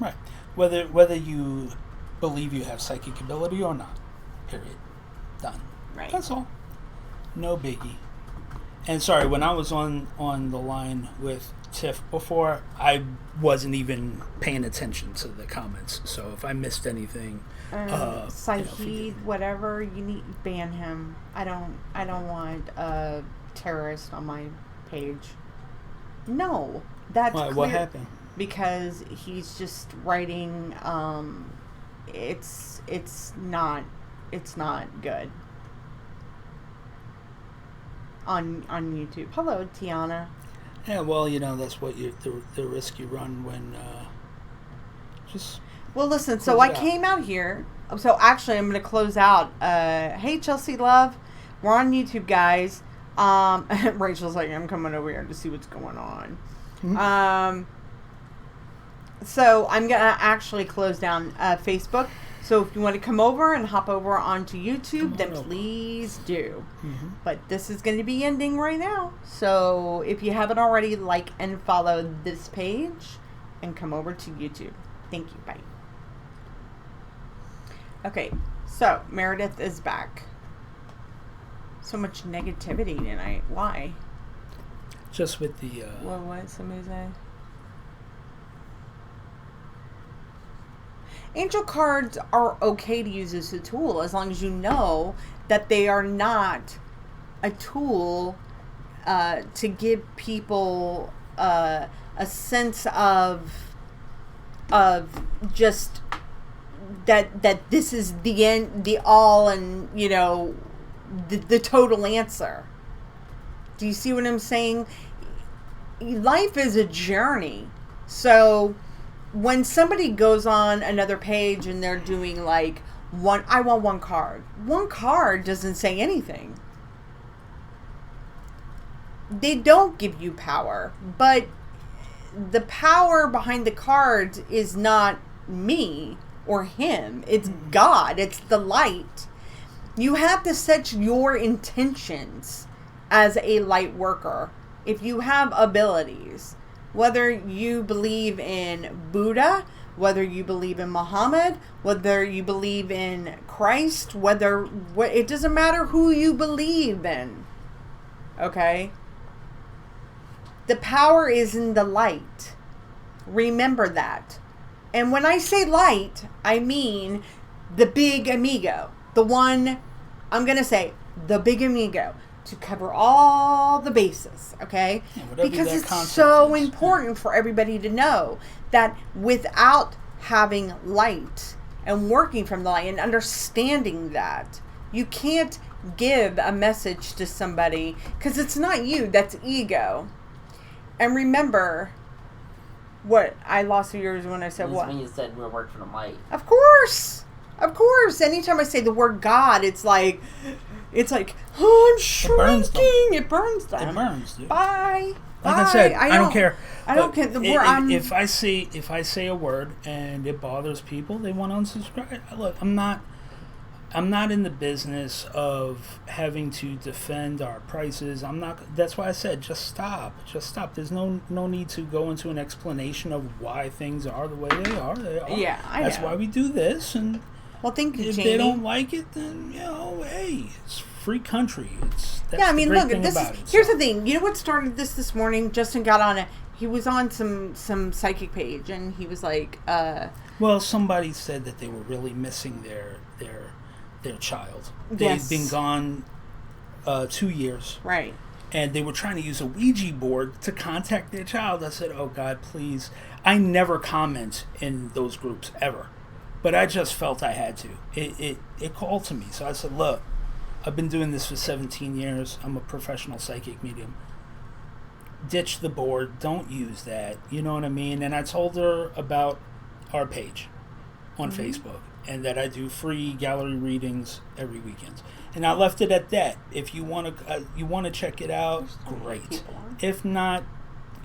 Right. Whether you believe you have psychic ability or not. Period. Done. Right. That's all. No biggie. And sorry, when I was on the line with Tiff before, I wasn't even paying attention to the comments. So if I missed anything, Saeed, whatever, you need to ban him. I don't want a terrorist on my page. No, that's why, clear. what happened? Because he's just writing. It's not good on YouTube. Hello, Tiana. Yeah, well, that's what the risk you run Just Well, listen, so Close I it out. came out here. So actually, I'm going to close out. Hey, Chelsea Love. We're on YouTube, guys. Rachel's like, I'm coming over here to see what's going on. So I'm going to actually close down Facebook. So if you want to come over and hop over onto YouTube, then over. please do. But this is going to be ending right now. So if you haven't already, like and follow this page and come over to YouTube. Thank you. Bye. Okay, so Meredith is back. So much negativity tonight. Why? just with the. What somebody say? Angel cards are okay to use as a tool as long as you know that they are not a tool to give people a sense of just that this is the end, the all, and the total answer. Do you see what I'm saying? Life is a journey. So when somebody goes on another page and they're doing like I want one card. One card doesn't say anything. They don't give you power, but the power behind the cards is not me or him. It's God. It's the light. You have to set your intentions as a light worker. If you have abilities, whether you believe in Buddha, whether you believe in Muhammad, whether you believe in Christ, it doesn't matter who you believe in. Okay? The power is in the light. Remember that. And when I say light, I mean the big amigo. The one, I'm going to say, the big amigo. To cover all the bases, okay? Yeah, because it's so important for everybody to know that without having light and working from the light and understanding that, you can't give a message to somebody because it's not you, that's ego. And remember, what I lost yours when I said what? When you said we'll work for the light. Of course. Anytime I say the word God, it's like, oh, I'm shrinking. It burns them. It burns, dude. Bye. Like I said, I don't care. I don't care. The word. If I say a word and it bothers people, they want to unsubscribe. Look, I'm not in the business of having to defend our prices. I'm not. That's why I said just stop. There's no need to go into an explanation of why things are the way they are. Yeah, I That's know. why we do this. And well, thank you, if Jamie. they don't like it, then hey, it's free country. That's I mean, the great look. thing This about is it. here's the thing. You know what started this morning? Justin got on it. He was on some psychic page, and he was like, Well, somebody said that they were really missing their child. They've Yes. been gone 2 years. right. And they were trying to use a Ouija board to contact their child. I said, oh, God, please. I never comment in those groups, ever. But I just felt I had to. It called to me. So I said, look, I've been doing this for 17 years. I'm a professional psychic medium. Ditch the board. Don't use that. You know what I mean? And I told her about our page on Facebook and that I do free gallery readings every weekend. And I left it at that. If you want to check it out, great. If not,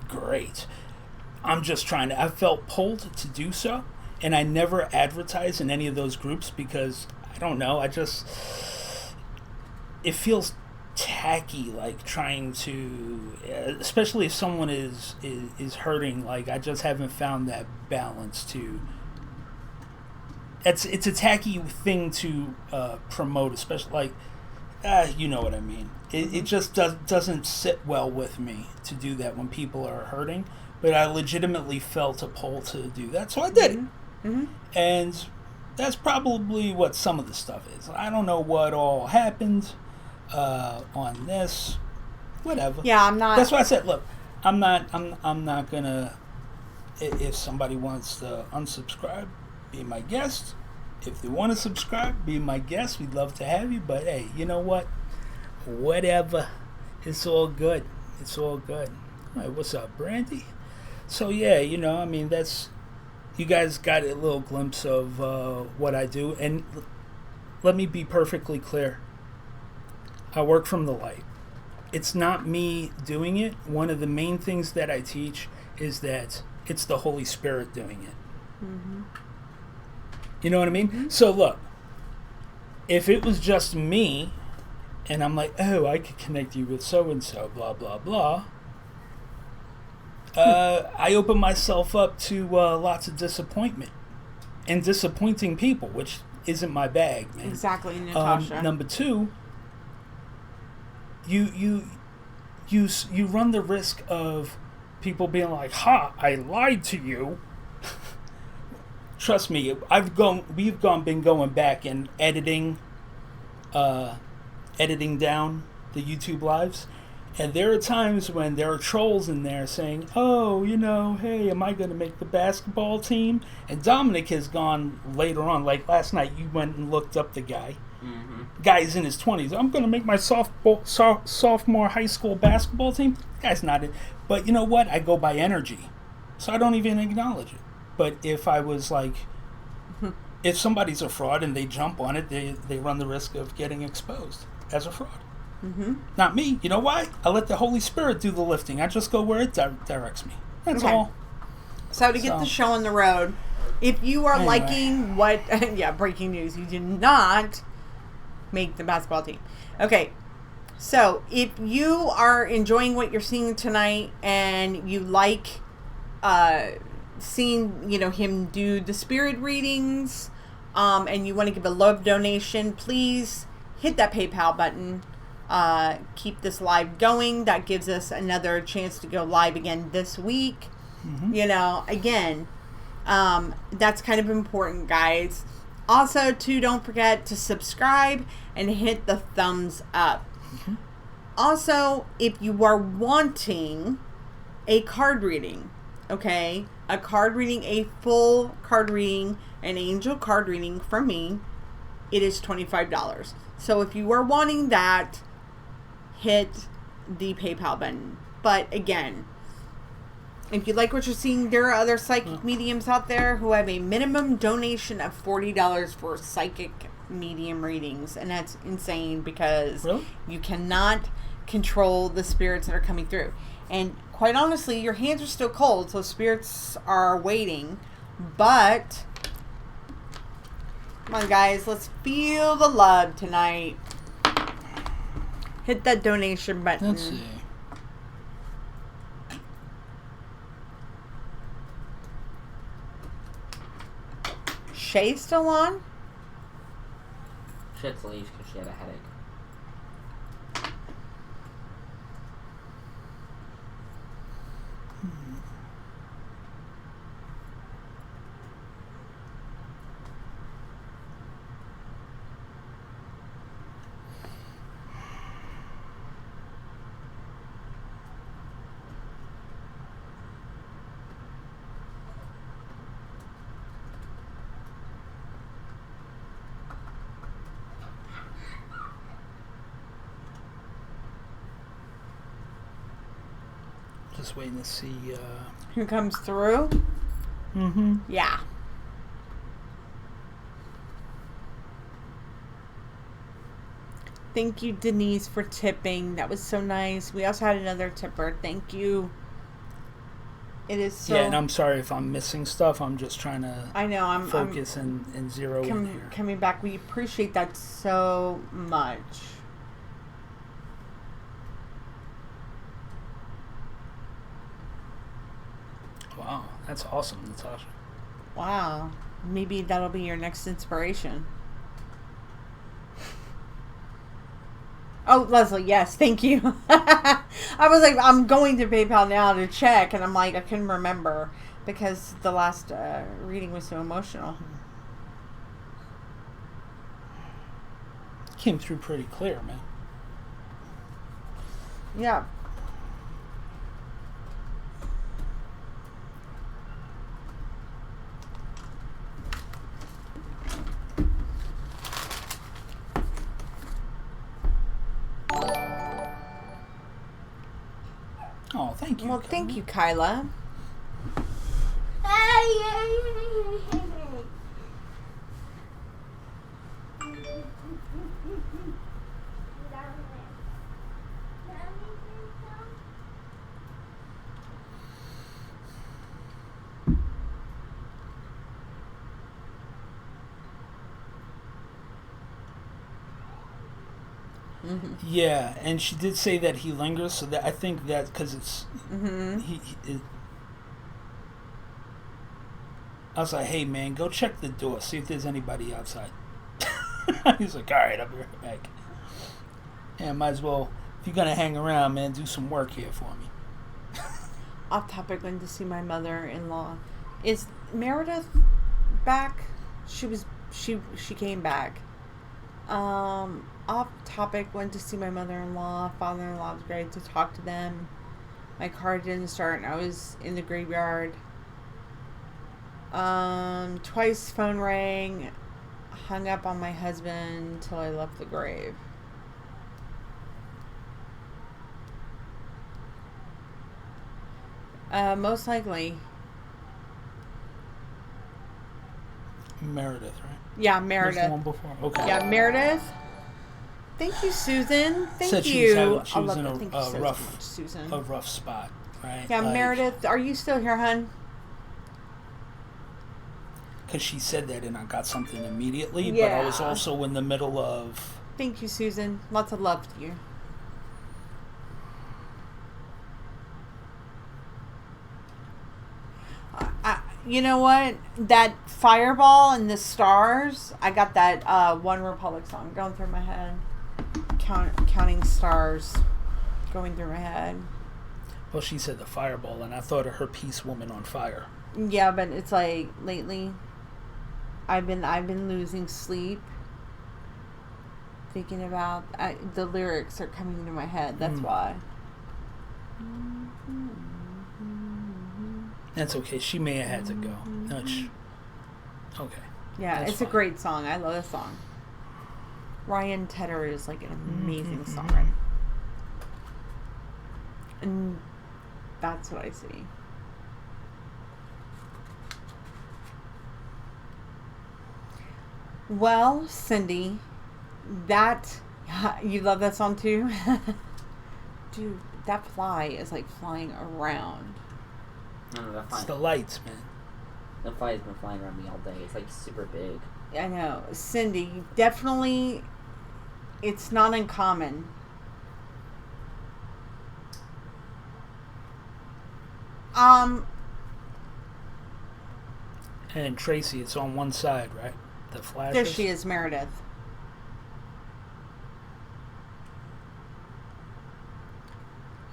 great. I'm just trying to. I felt pulled to do so, and I never advertise in any of those groups because I don't know. It feels tacky, like trying to, especially if someone is hurting. Like I just haven't found that balance to. It's a tacky thing to promote, especially like, you know what I mean. It just doesn't sit well with me to do that when people are hurting. But I legitimately felt a pull to do that, so I did it. Mm-hmm. And that's probably what some of the stuff is. I don't know what all happened on this. Whatever. Yeah, I'm not. That's why I said, look, I'm not gonna. If somebody wants to unsubscribe, be my guest. If they want to subscribe, be my guest. We'd love to have you. But hey, you know what? Whatever. It's all good. All right, what's up, Brandy? So yeah, I mean, that's you guys got a little glimpse of what I do, and let me be perfectly clear. I work from the light. It's not me doing it. One of the main things that I teach is that it's the Holy Spirit doing it. Mm-hmm. You know what I mean? Mm-hmm. So look, if it was just me, and I'm like, oh, I could connect you with so-and-so, blah, blah, blah, I open myself up to lots of disappointment and disappointing people, which isn't my bag, man. Exactly, Natasha. Number two, you run the risk of people being like, "Ha, I lied to you." Trust me, we've been going back and editing down the YouTube lives, and there are times when there are trolls in there saying, "Oh, hey, am I going to make the basketball team?" And Dominic has gone later on, like last night. You went and looked up the guy. Mm-hmm. Guy's in his 20s. I'm going to make my sophomore high school basketball team. Guy's not it. But you know what? I go by energy, so I don't even acknowledge it. But if I was like, if somebody's a fraud and they jump on it, they run the risk of getting exposed as a fraud. Mm-hmm. Not me. You know why? I let the Holy Spirit do the lifting. I just go where it directs me. That's all. So to get the show on the road, if you are liking what... yeah, breaking news. You did not make the basketball team. Okay. So if you are enjoying what you're seeing tonight and you like seeing, him do the spirit readings, and you want to give a love donation, please hit that PayPal button. Keep this live going. That gives us another chance to go live again this week. Mm-hmm. Again, that's kind of important, guys. Also, too, don't forget to subscribe and hit the thumbs up. Mm-hmm. Also, if you are wanting a card reading, okay, a full card reading, an angel card reading from me, it is $25. So if you are wanting that, hit the PayPal button. But again, if you like what you're seeing, there are other psychic mediums out there who have a minimum donation of $40 for psychic medium readings. And that's insane because you cannot control the spirits that are coming through. And quite honestly, your hands are still cold, so spirits are waiting. But come on, guys, let's feel the love tonight. Hit that donation button. Let's see. Shay's still on? She had to leave because she had a headache. Just waiting to see who comes through. Mm-hmm. Yeah. Thank you, Denise, for tipping. That was so nice. We also had another tipper. Thank you. It is so... Yeah, and I'm sorry if I'm missing stuff. I'm just trying to I'm focus and zero in here. Coming back. We appreciate that so much. Wow, that's awesome, Natasha. Wow. Maybe that'll be your next inspiration. Oh, Leslie, yes, thank you. I was like, I'm going to PayPal now to check, and I'm like, I couldn't remember because the last reading was so emotional. Came through pretty clear, man. Yeah. Oh, thank you. Well, thank you, Kyla. Yeah, and she did say that he lingers, so that I think that because it's I was like, hey man, go check the door, see if there's anybody outside. He's like, all right, I'll be right back. And might as well, if you're gonna hang around, man, do some work here for me. Off topic, went to see my mother-in-law. Is Meredith back? She came back. Off topic, went to see my mother-in-law. Father-in-law was great to talk to them. My car didn't start and I was in the graveyard. Twice phone rang. Hung up on my husband till I left the grave. Most likely. Meredith, right? Yeah, Was Meredith. the one before? Okay. Yeah, Meredith. Thank you, Susan. Thank Said you. she was in Thank you so rough, much, Susan. a rough spot, right? Yeah, Meredith, are you still here, hun? Because she said that and I got something immediately, but I was Yeah. also in the middle of... Thank you, Susan. Lots of love to you. You know what? That fireball and the stars, I got that One Republic song going through my head. Counting stars going through my head. Well, she said the fireball, and I thought of her Peace Woman on Fire. Yeah, but it's like lately I've been losing sleep thinking about the lyrics are coming into my head. That's why. That's okay. She may have had to go. No, okay. Yeah, That's it's a fine. great song. I love this song. Ryan Tedder is like an amazing songwriter. And that's what I see. Well, Cindy, that you love that song too? Dude, that fly is like flying around. No, that It's fly. the lights, man. That fly has been flying around me all day. It's like super big. I know. Cindy, definitely it's not uncommon. And Tracy, it's on one side, right? The flashes. There she is, Meredith.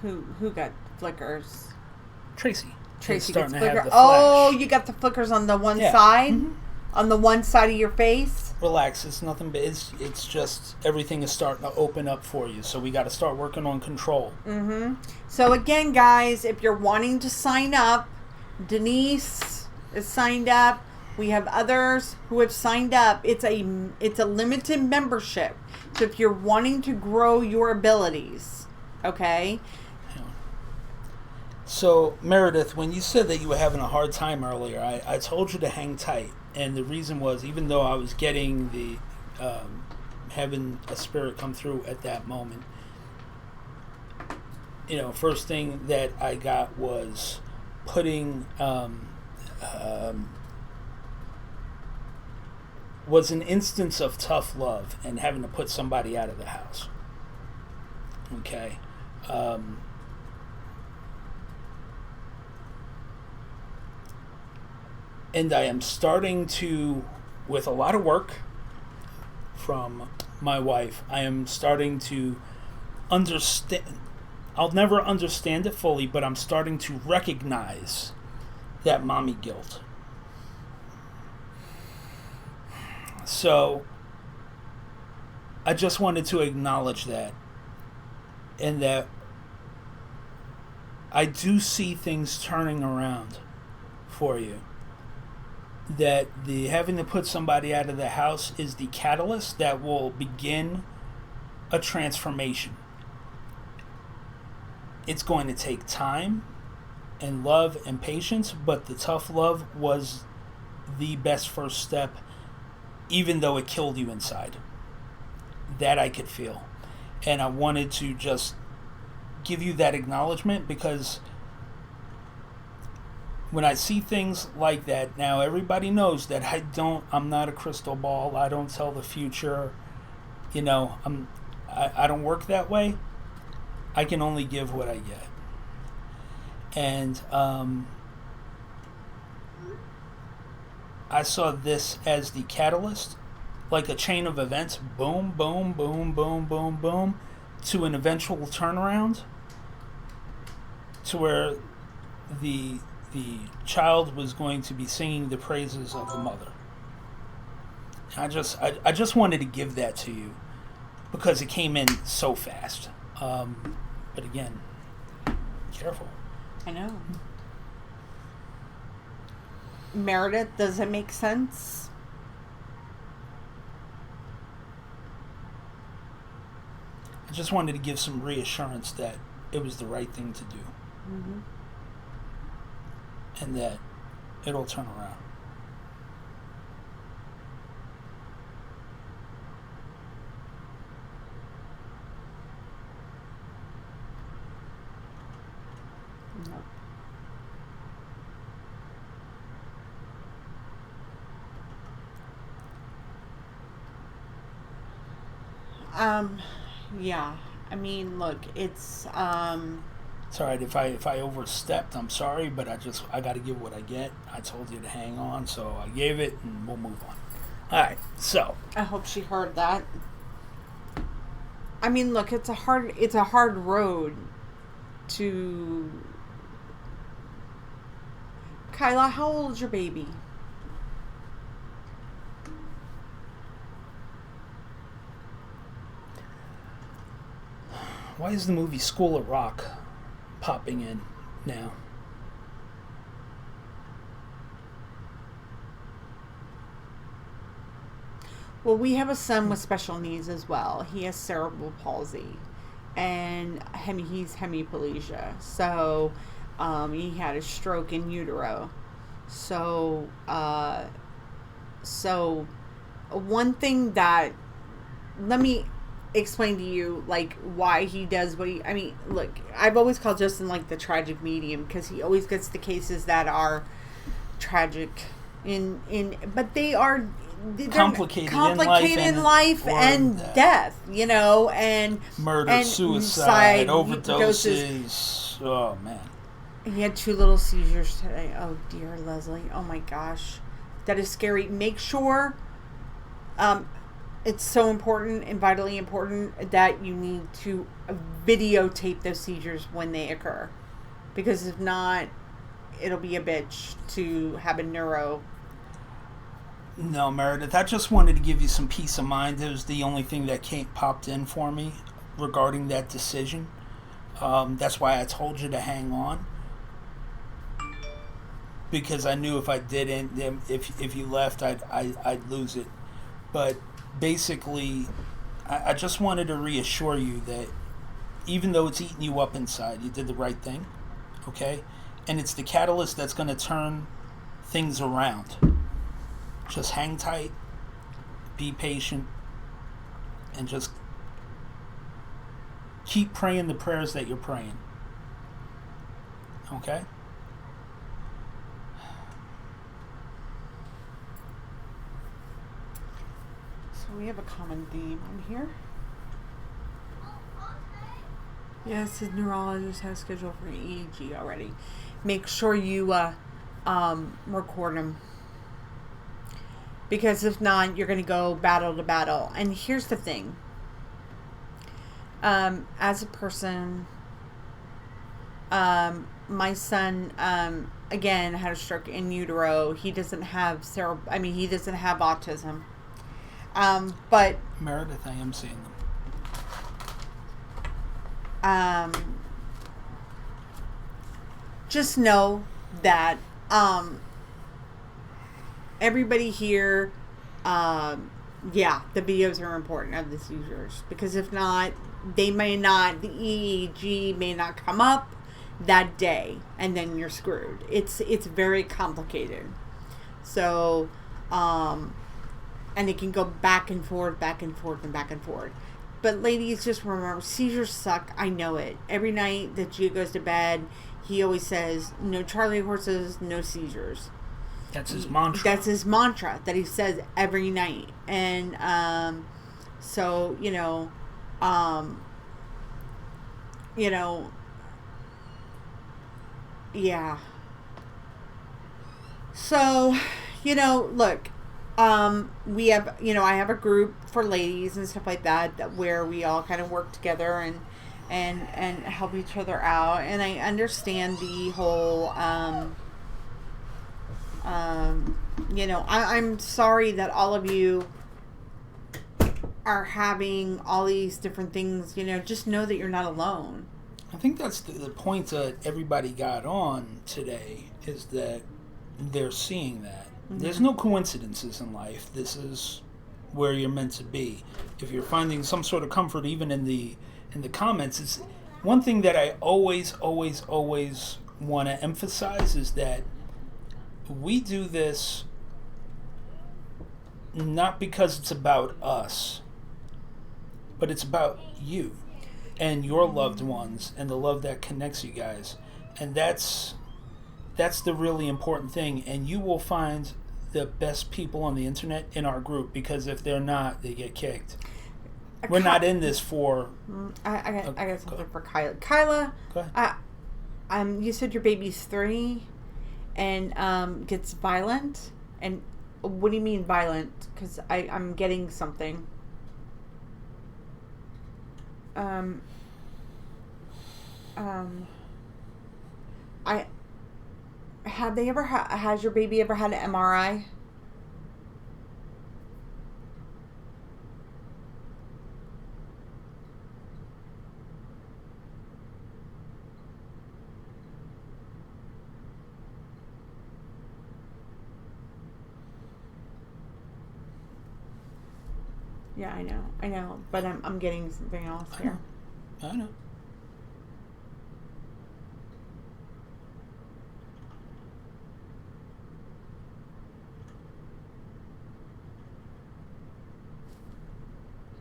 Who got flickers? Tracy. Tracy It's gets starting to flicker. have the Oh, flash. you got the flickers on the one Yeah. side? Mhm. On the one side of your face? Relax. It's nothing but it's just everything is starting to open up for you. So we got to start working on control. So again, guys, if you're wanting to sign up, Denise is signed up. We have others who have signed up. It's a limited membership. So if you're wanting to grow your abilities, okay? So, Meredith, when you said that you were having a hard time earlier, I told you to hang tight. And the reason was, even though I was getting the having a spirit come through at that moment, first thing that I got was putting was an instance of tough love and having to put somebody out of the house. Okay. And I am starting to, with a lot of work from my wife, I am starting to understand. I'll never understand it fully, but I'm starting to recognize that mommy guilt. So I just wanted to acknowledge that, and that I do see things turning around for you. That the having to put somebody out of the house is the catalyst that will begin a transformation. It's going to take time and love and patience, but the tough love was the best first step, even though it killed you inside. That I could feel. And I wanted to just give you that acknowledgement, because when I see things like that, now everybody knows that I'm not a crystal ball. I don't tell the future. I don't work that way. I can only give what I get. And I saw this as the catalyst, like a chain of events, boom, boom, boom, boom, boom, boom, to an eventual turnaround, to where the child was going to be singing the praises of the mother. And I just wanted to give that to you because it came in so fast. But again, careful. I know. Meredith, does it make sense? I just wanted to give some reassurance that it was the right thing to do. Mm-hmm. And that it'll turn around. No. Yeah. I mean, look, it's It's all right if I overstepped. I'm sorry, but I got to give what I get. I told you to hang on, so I gave it, and we'll move on. All right. So I hope she heard that. I mean, look, it's a hard road to. Kyla, how old is your baby? why is the movie School of Rock popping in now? Well, we have a son with special needs as well. He has cerebral palsy, and he's hemiplegia. So, he had a stroke in utero. So, one thing that, let me explain to you, like, why he does what he, I mean, look, I've always called Justin, like, the tragic medium, because he always gets the cases that are tragic but they are complicated in life and death, you know, and murder, and suicide, overdoses. Oh man, he had 2 little seizures today. Oh dear, Leslie. Oh my gosh, that is scary. Make sure, it's so important and vitally important that you need to videotape those seizures when they occur, because if not, it'll be a bitch to have a neuro. No, Meredith, I just wanted to give you some peace of mind. It was the only thing that popped in for me regarding that decision. That's why I told you to hang on. Because I knew if I didn't, if you left, I'd lose it. But basically, I just wanted to reassure you that even though it's eating you up inside, you did the right thing, okay? And it's the catalyst that's going to turn things around. Just hang tight, be patient, and just keep praying the prayers that you're praying. Okay? So we have a common theme on here. Yes, his neurologist has scheduled for an EEG already. Make sure you record him. Because if not, you're going to go battle to battle. And here's the thing. As a person, my son, again, had a stroke in utero. He doesn't have he doesn't have autism. But Meredith, I am seeing them. Just know that, everybody here, the videos are important of the seizures, because if not, the EEG may not come up that day, and then you're screwed. It's very complicated. So, and it can go back and forth, back and forth, and back and forth. But ladies, just remember, seizures suck. I know it. Every night that Gia goes to bed, he always says, no Charlie horses, no seizures. That's his mantra. That's his mantra that he says every night. And so, you know, You know, yeah. So, you know, look, we have, you know, I have a group for ladies and stuff like that where we all kind of work together and help each other out. And I understand the whole, you know, I'm sorry that all of you are having all these different things. You know, just know that you're not alone. I think that's the point that everybody got on today, is that they're seeing that. Mm-hmm. There's no coincidences in life. This is where you're meant to be. If you're finding some sort of comfort even in the comments, it's one thing that I always want to emphasize is that we do this not because it's about us, but it's about you and your loved ones and the love that connects you guys. And that's the really important thing. And you will find the best people on the internet in our group, because if they're not, they get kicked. We're not in this for... I got something for Kyla. Kyla, go ahead. You said your baby's 3 and gets violent. And what do you mean violent? Because I'm getting something. Has your baby ever had an MRI? Yeah, I know, but I'm getting something else here. I know.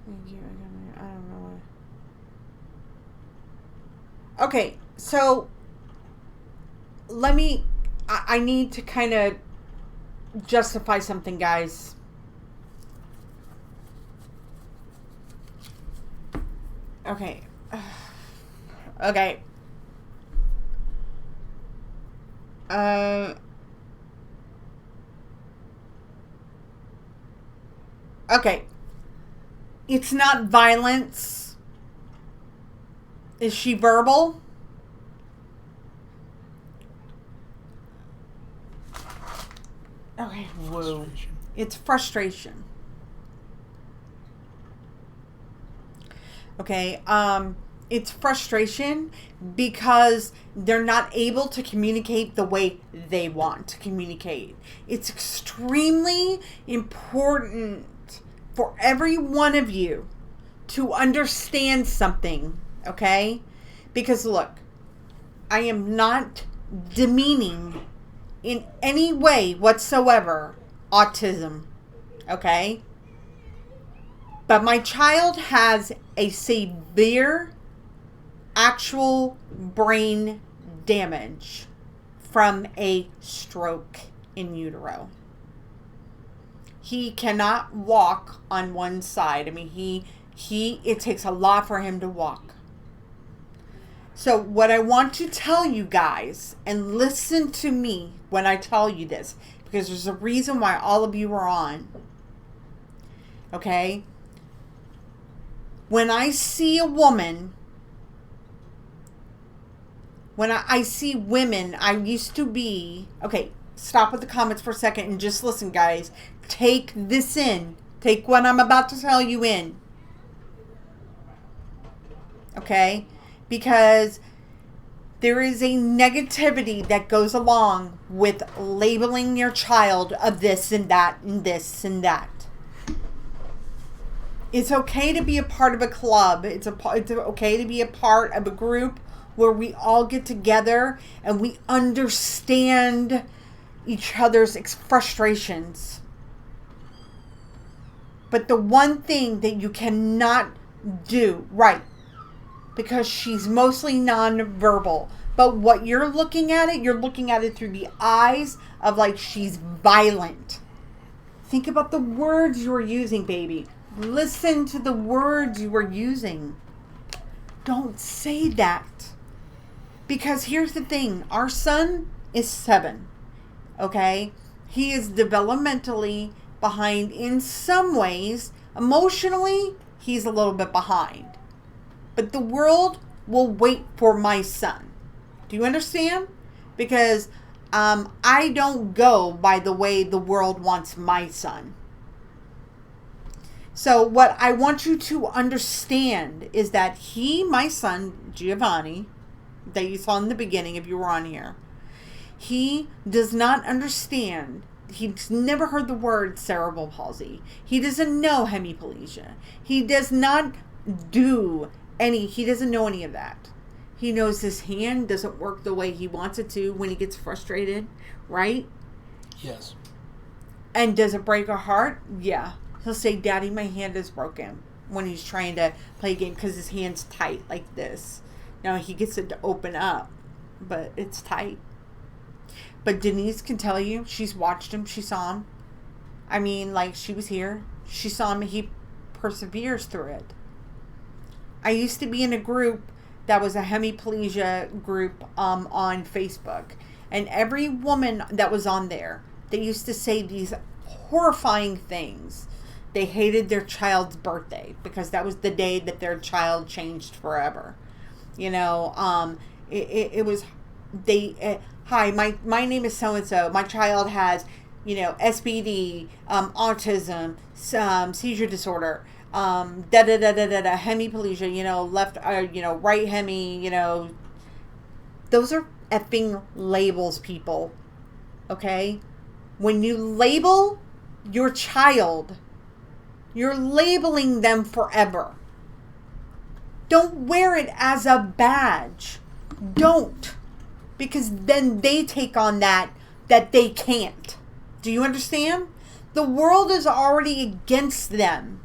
Thank you. I don't know what. Okay, so I need to kind of justify something, guys. Okay. Okay. Okay. It's not violence. Is she verbal? Okay. Whoa. It's frustration. Okay. It's frustration because they're not able to communicate the way they want to communicate. It's extremely important for every one of you to understand something, okay? Because look, I am not demeaning in any way whatsoever autism, okay? But my child has a severe actual brain damage from a stroke in utero. He cannot walk on one side. I mean, it takes a lot for him to walk. So what I want to tell you guys, and listen to me when I tell you this, because there's a reason why all of you are on. Okay? When I see a woman, when I see women, I used to be... Okay, stop with the comments for a second and just listen, guys. Take this in. Take what I'm about to tell you in. Okay? Because there is a negativity that goes along with labeling your child of this and that and this and that. It's okay to be a part of a club. It's okay to be a part of a group where we all get together and we understand each other's frustrations. But the one thing that you cannot do, right, because she's mostly nonverbal, but what you're looking at it through the eyes of like she's violent. Think about the words you're using, baby. Listen to the words you are using. Don't say that. Because here's the thing. Our son is 7. Okay? He is developmentally behind in some ways. Emotionally, he's a little bit behind. But the world will wait for my son. Do you understand? Because I don't go by the way the world wants my son. So what I want you to understand is that my son, Giovanni, that you saw in the beginning if you were on here, he does not understand. He's never heard the word cerebral palsy. He doesn't know hemiplegia. He doesn't know any of that. He knows his hand doesn't work the way he wants it to when he gets frustrated, right? Yes. And does it break a heart? Yeah. He'll say, Daddy, my hand is broken when he's trying to play a game because his hand's tight like this. Now he gets it to open up, but it's tight. But Denise can tell you, she's watched him, she saw him. I mean, like, she was here. She saw him, he perseveres through it. I used to be in a group that was a hemiplegia group on Facebook. And every woman that was on there, they used to say these horrifying things. They hated their child's birthday because that was the day that their child changed forever. You know, it was, hi, my name is so-and-so. My child has, you know, SPD, autism, seizure disorder, hemiplegia, you know, left, right hemi, you know. Those are effing labels, people. Okay? When you label your child, you're labeling them forever. Don't wear it as a badge. Don't. Because then they take on that they can't. Do you understand? The world is already against them.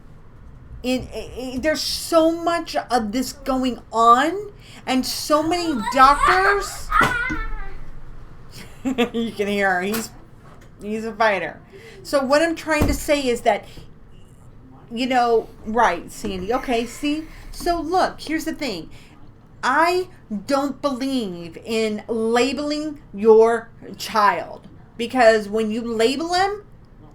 There's so much of this going on, and so many doctors. You can hear her. He's a fighter. So what I'm trying to say is that, you know, right, Sandy. Okay, see? So look, here's the thing. I don't believe in labeling your child, because when you label them,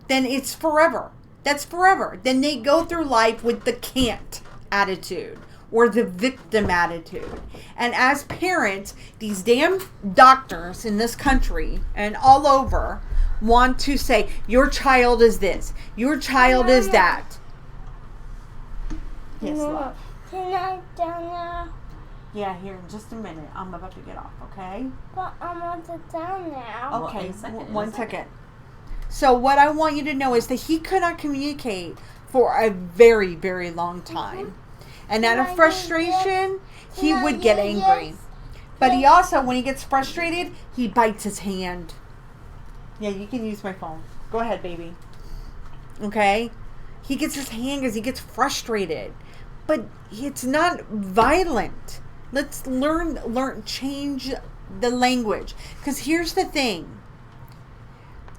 then it's forever. That's forever. Then they go through life with the can't attitude or the victim attitude. And as parents, these damn doctors in this country and all over want to say, your child is this, your child is that. Yes, love. Can I down now? Yeah, here in just a minute. I'm about to get off, okay? But I want to down now. Okay, in a second, one second. So what I want you to know is that he could not communicate for a very, very long time. And out of frustration, he would get angry. But he also, when he gets frustrated, he bites his hand. Yeah, you can use my phone. Go ahead, baby. Okay? He gets his hand because he gets frustrated. But it's not violent. Let's change the language. Because here's the thing.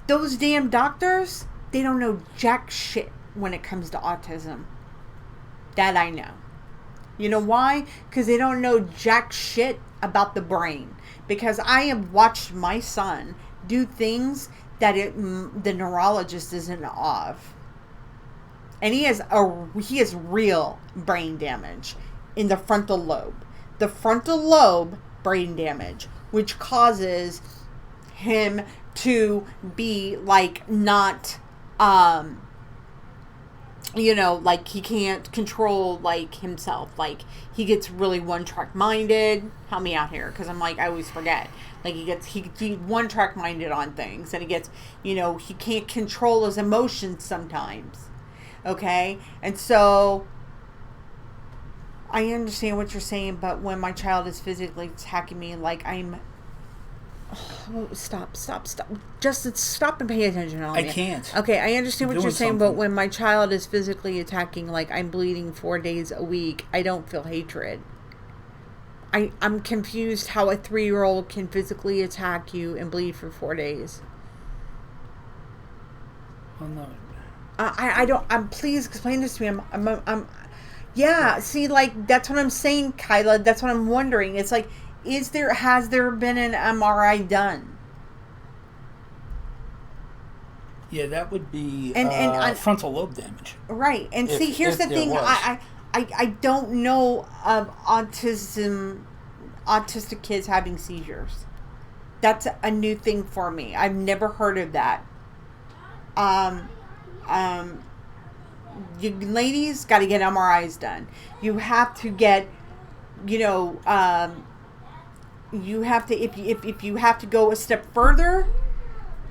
Those damn doctors, they don't know jack shit when it comes to autism. That I know. You know why? Because they don't know jack shit about the brain. Because I have watched my son do things that the neurologist isn't of. And he has real brain damage in the frontal lobe. The frontal lobe brain damage, which causes him to be like not, like he can't control like himself. Like he gets really one-track minded. Help me out here, because I'm like, I always forget. Like he one-track minded on things, and he gets, he can't control his emotions sometimes. Okay, and so I understand what you're saying, but when my child is physically attacking me, like stop. Just stop and pay attention on me. I can't. Okay, I understand what you're saying, something. but when my child is physically attacking, like I'm bleeding 4 days a week, I don't feel hatred. I'm confused how a 3-year-old can physically attack you and bleed for 4 days. Oh, no. I don't. Please explain this to me. Yeah. See, like that's what I'm saying, Kyla. That's what I'm wondering. It's like, has there been an MRI done? Yeah, that would be and frontal lobe damage. Right. And see, here's the thing. I don't know of autistic kids having seizures. That's a new thing for me. I've never heard of that. You ladies got to get MRIs done. You have to get, you have to, if you have to go a step further,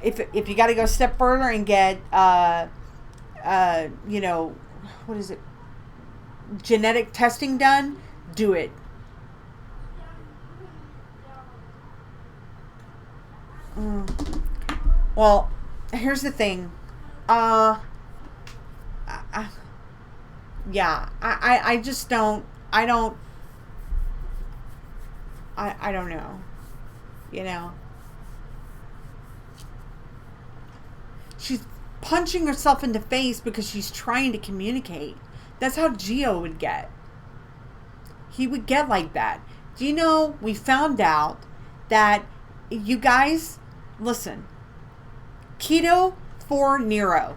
if you got to go a step further and get, what is it? Genetic testing done, do it. Well, here's the thing. I just don't. I don't know. She's punching herself in the face because she's trying to communicate. That's how Gio would get. He would get like that. Do you know, we found out that, you guys, listen, keto for Nero.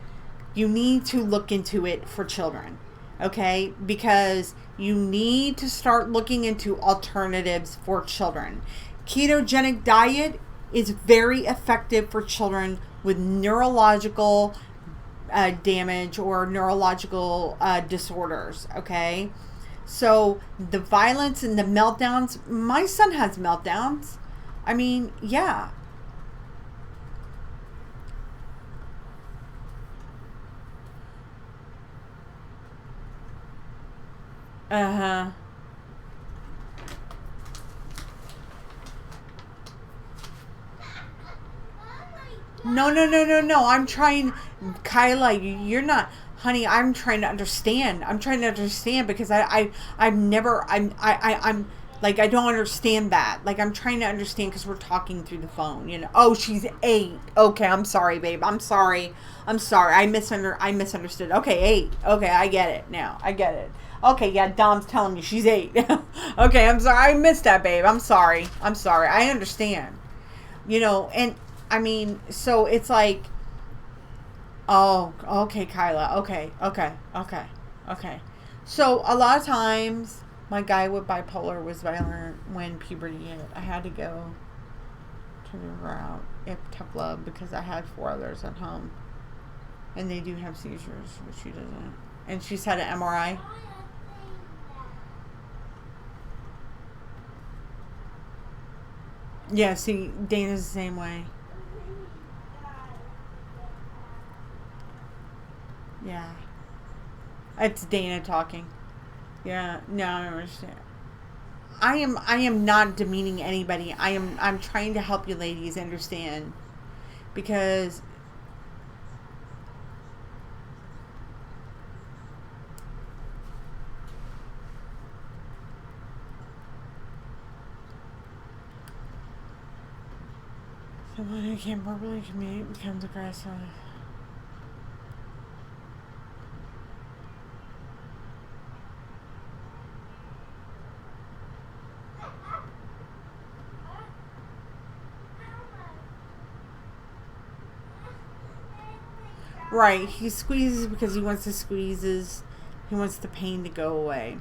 You need to look into it for children, okay? Because you need to start looking into alternatives for children. Ketogenic diet is very effective for children with neurological damage or neurological disorders, okay? So the violence and the meltdowns, my son has meltdowns. I mean, yeah. Uh-huh. No. I'm trying, Kyla, you're not, honey, I'm trying to understand. Because I'm like, I don't understand that. Like, I'm trying to understand because we're talking through the phone, Oh, she's 8. Okay, I'm sorry, babe. I'm sorry. I misunderstood. Okay, 8. Okay, I get it now. I get it. Okay, yeah, Dom's telling me she's 8. Okay, I'm sorry. I missed that, babe. I'm sorry. I understand. And I mean, so it's like, oh, okay, Kyla. Okay. So a lot of times, my guy with bipolar was violent when puberty hit. I had to go to the route at Tough Love because I had 4 others at home. And they do have seizures, but she doesn't. And she's had an MRI. Yeah, see, Dana's the same way. Yeah. It's Dana talking. Yeah, no, I understand. I am not demeaning anybody. I'm trying to help you ladies understand. Because someone who can't properly communicate becomes aggressive. Right, he squeezes because he wants he wants the pain to go away.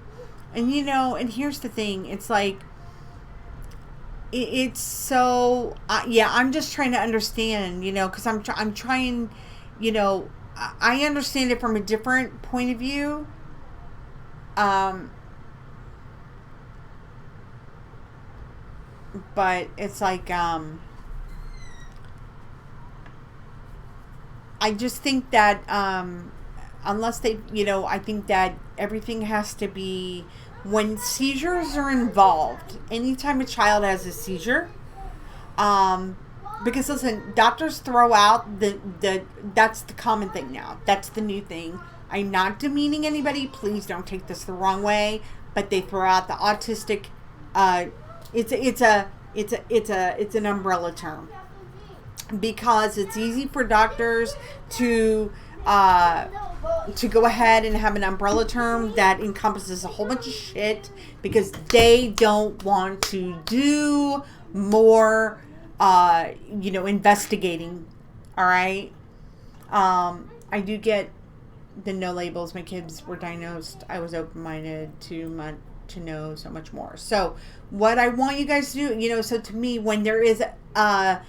And and here's the thing, it's like, it's so, yeah, I'm just trying to understand, because I'm trying, I understand it from a different point of view. But it's like, I just think that unless they, I think that everything has to be, when seizures are involved, anytime a child has a seizure, because listen, doctors throw out that's the common thing now. That's the new thing. I'm not demeaning anybody. Please don't take this the wrong way. But they throw out the autistic. It's an umbrella term. Because it's easy for doctors to to go ahead and have an umbrella term that encompasses a whole bunch of shit because they don't want to do more, investigating. All right. I do get the no labels. My kids were diagnosed. I was open-minded to know so much more. So what I want you guys to do, so to me, when there is, the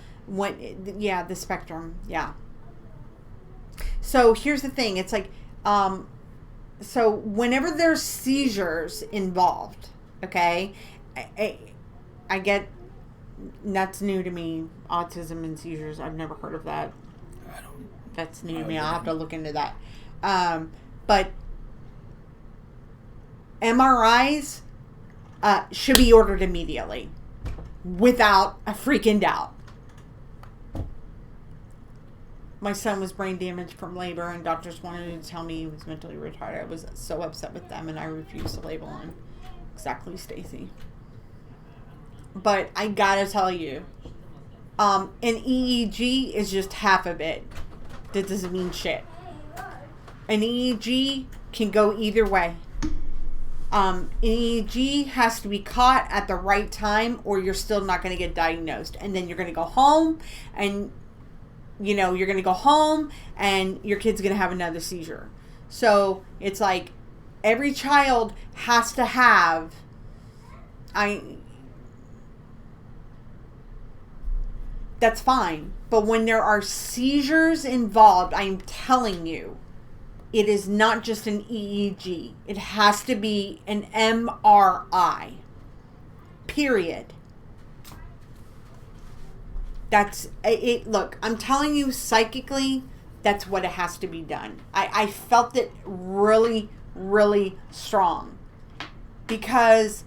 spectrum. Yeah. So here's the thing. It's like, so whenever there's seizures involved, okay, I get, that's new to me, autism and seizures. I've never heard of that. That's new to me. I'll have to look into that. But MRIs should be ordered immediately without a freaking doubt. My son was brain damaged from labor, and doctors wanted to tell me he was mentally retarded. I was so upset with them, and I refused to label him. Exactly, Stacy. But I gotta tell you, an EEG is just half of it. That doesn't mean shit. An EEG can go either way. An EEG has to be caught at the right time, or you're still not going to get diagnosed. And then you're going to go home, and you're going to go home, and your kid's going to have another seizure. So it's like every child has to have. That's fine. But when there are seizures involved, I'm telling you, it is not just an EEG. It has to be an MRI. Period. That's it. Look, I'm telling you, psychically, that's what it has to be done. I felt it really, really strong. Because,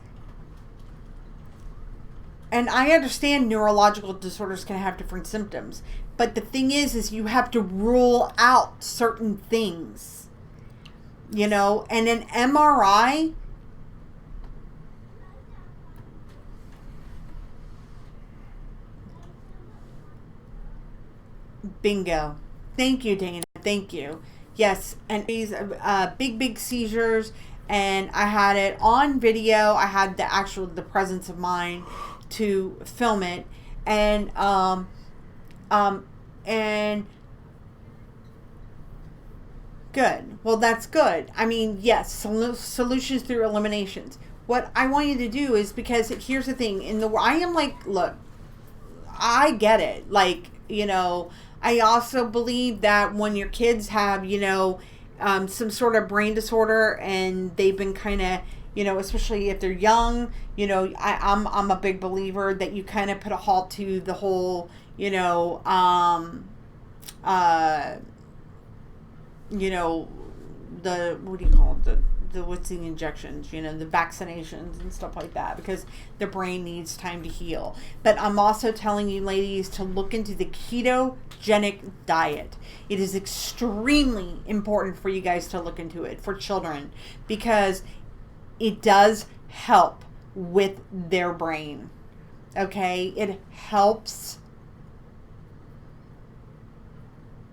and I understand neurological disorders can have different symptoms. But the thing is you have to rule out certain things. And an MRI, bingo. Thank you, Dana. Thank you. Yes, and these big seizures, and I had it on video. I had the presence of mind to film it, and good. Well, that's good. I mean, yes, solutions through eliminations. What I want you to do is, because here's the thing, I am like, look, I get it. Like, I also believe that when your kids have, some sort of brain disorder, and they've been kind of, especially if they're young, I'm a big believer that you kind of put a halt to the whole, the, what do you call it? What's the injections, the vaccinations and stuff like that, because the brain needs time to heal. But I'm also telling you, ladies, to look into the ketogenic diet. It is extremely important for you guys to look into it for children, because it does help with their brain. Okay? It helps.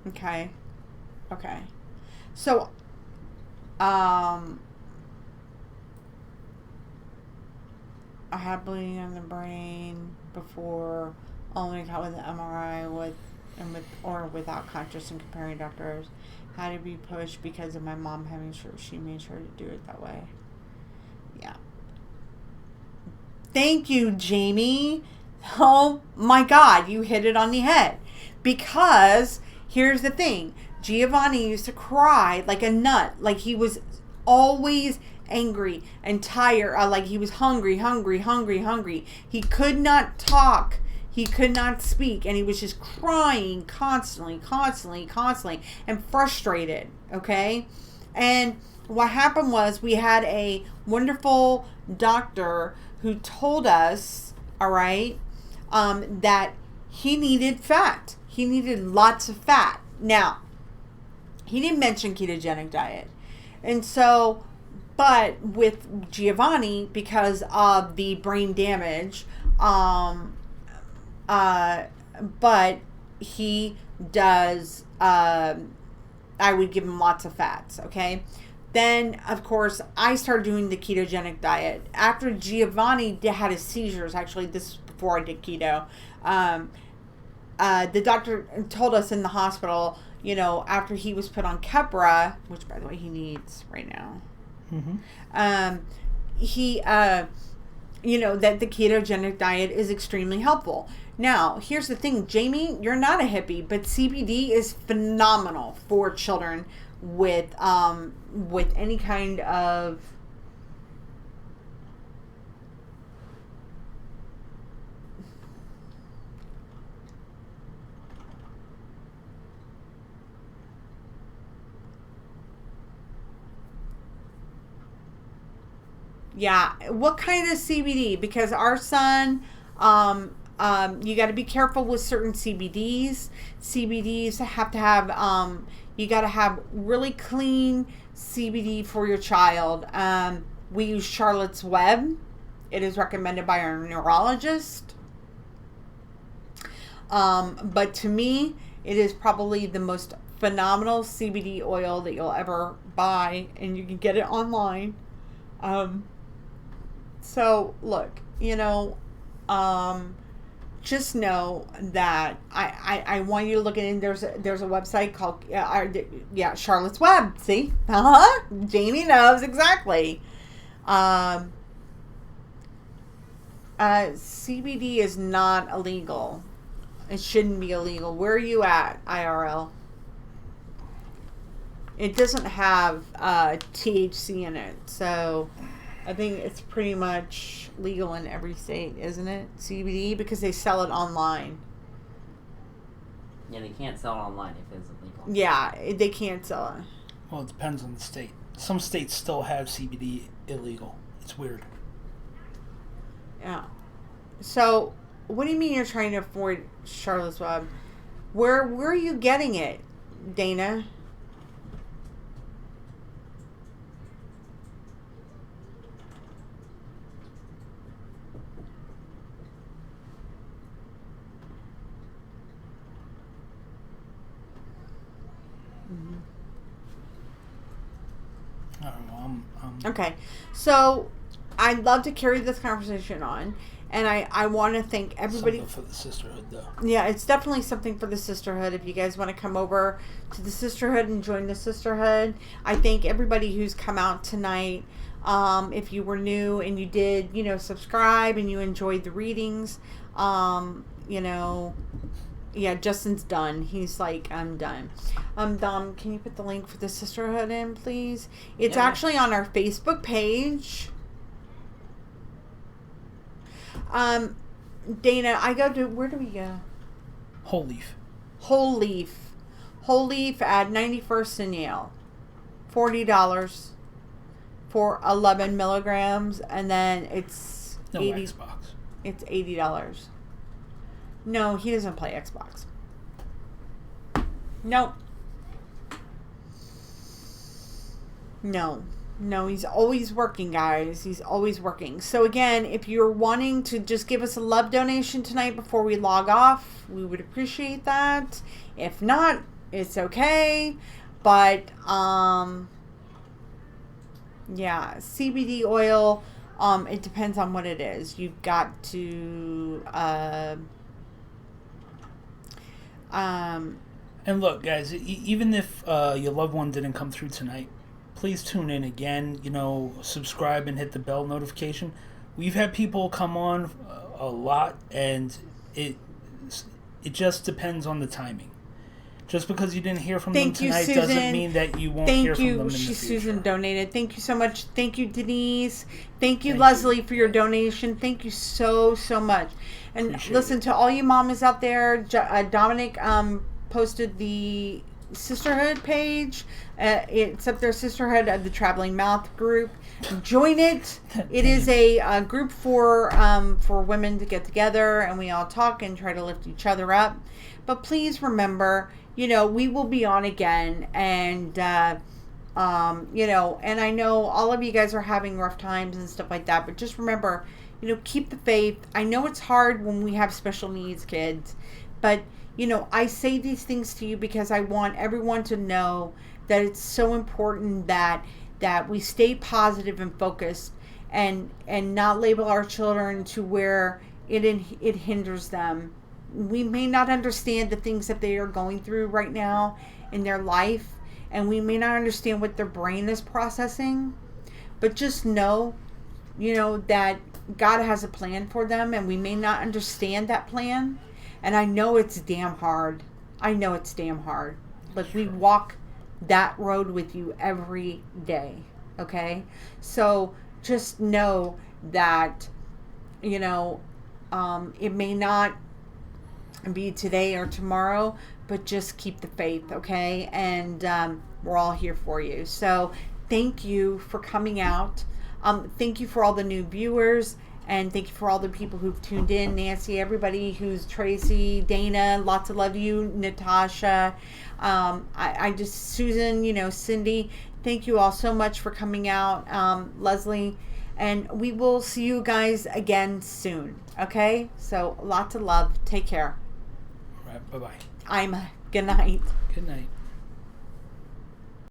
Okay. So, I had bleeding in the brain before, only caught with an MRI or without conscious, and comparing doctors. Had to be pushed because of my mom having she made sure to do it that way. Yeah. Thank you, Jamie. Oh my God, you hit it on the head. Because here's the thing. Giovanni used to cry like a nut. Like he was always angry and tired. Like he was hungry. He could not talk. He could not speak. And he was just crying constantly and frustrated. Okay? And what happened was, we had a wonderful doctor who told us, all right, that he needed fat. He needed lots of fat. Now, he didn't mention ketogenic diet. And so, but with Giovanni, because of the brain damage, but he does, I would give him lots of fats, okay? Then, of course, I started doing the ketogenic diet. After Giovanni had his seizures, actually, this is before I did keto, the doctor told us in the hospital, you know, after he was put on Keppra, which, by the way, he needs right now, he, you know, that the ketogenic diet is extremely helpful. Now, here's the thing, Jamie, you're not a hippie, but CBD is phenomenal for children with any kind of what kind of CBD? Because our son, you got to be careful with certain CBDs. CBDs have to have, you got to have really clean CBD for your child. We use Charlotte's Web. It is recommended by our neurologist. But to me, it is probably the most phenomenal CBD oil that you'll ever buy, and you can get it online. So look, you know, just know that I want you to look at it. There's a website called Charlotte's Web. See, Jamie knows exactly. CBD is not illegal. It shouldn't be illegal. Where are you at, IRL? It doesn't have THC in it, so I think it's pretty much legal in every state, isn't it? CBD, because they sell it online. Yeah, they can't sell it online if it's illegal. Yeah, they can't sell it. Well, it depends on the state. Some states still have CBD illegal. It's weird. Yeah. So, what do you mean you're trying to avoid Charlotte's Web? Where are you getting it, Dana? I don't know. Okay, so I'd love to carry this conversation on, and I want to thank everybody. Something for the sisterhood, though. Yeah, it's definitely something for the sisterhood. If you guys want to come over to the sisterhood and join the sisterhood, I thank everybody who's come out tonight. If you were new and you did, you know, subscribe and you enjoyed the readings, you know. Yeah, Justin's done. He's like, I'm done. Dom, can you put the link for the sisterhood in, please? It's actually on our Facebook page. Dana, I go to, where do we go? Whole Leaf. Whole Leaf. Whole Leaf at 91st and Yale. $40 for 11 milligrams, and then it's No 80. Xbox. It's $80. No, he doesn't play Xbox. Nope. No, he's always working, guys. He's always working. So again, if you're wanting to just give us a love donation tonight before we log off, we would appreciate that. If not, it's okay. But yeah, CBD oil, it depends on what it is. You've got to And look, guys, even if your loved one didn't come through tonight, please tune in again. You know, subscribe and hit the bell notification. We've had people come on a lot, and it just depends on the timing. Just because you didn't hear from them tonight doesn't mean that you won't hear from them in the future. Susan donated. Thank you so much. Thank you, Denise. Thank you, Leslie, for your donation. Thank you so much. And listen, to all you mamas out there, Dominic posted the sisterhood page. It's up there, Sisterhood of the Traveling Mouth group. Join it. It is a group for women to get together, and we all talk and try to lift each other up. But please remember, you know, we will be on again, and you know, and I know all of you guys are having rough times and stuff like that, but just remember, you know, keep the faith. I know it's hard when we have special needs kids, But, you know, I say these things to you because I want everyone to know that it's so important that we stay positive and focused, and not label our children to where it hinders them. We may not understand the things that they are going through right now in their life, and we may not understand what their brain is processing, but just know, you know, that God has a plan for them, and we may not understand that plan. And I know it's damn hard. Like, we walk that road with you every day. Okay? So just know that, you know, it may not be today or tomorrow, but just keep the faith, okay? And we're all here for you. So thank you for coming out. Thank you for all the new viewers, and thank you for all the people who've tuned in. Nancy, everybody who's Tracy, Dana, lots of love to you, Natasha, I just, Susan, you know, Cindy, thank you all so much for coming out. Leslie, and we will see you guys again soon. Okay? So lots of love. Take care. All right. Bye-bye. Good night. Good night.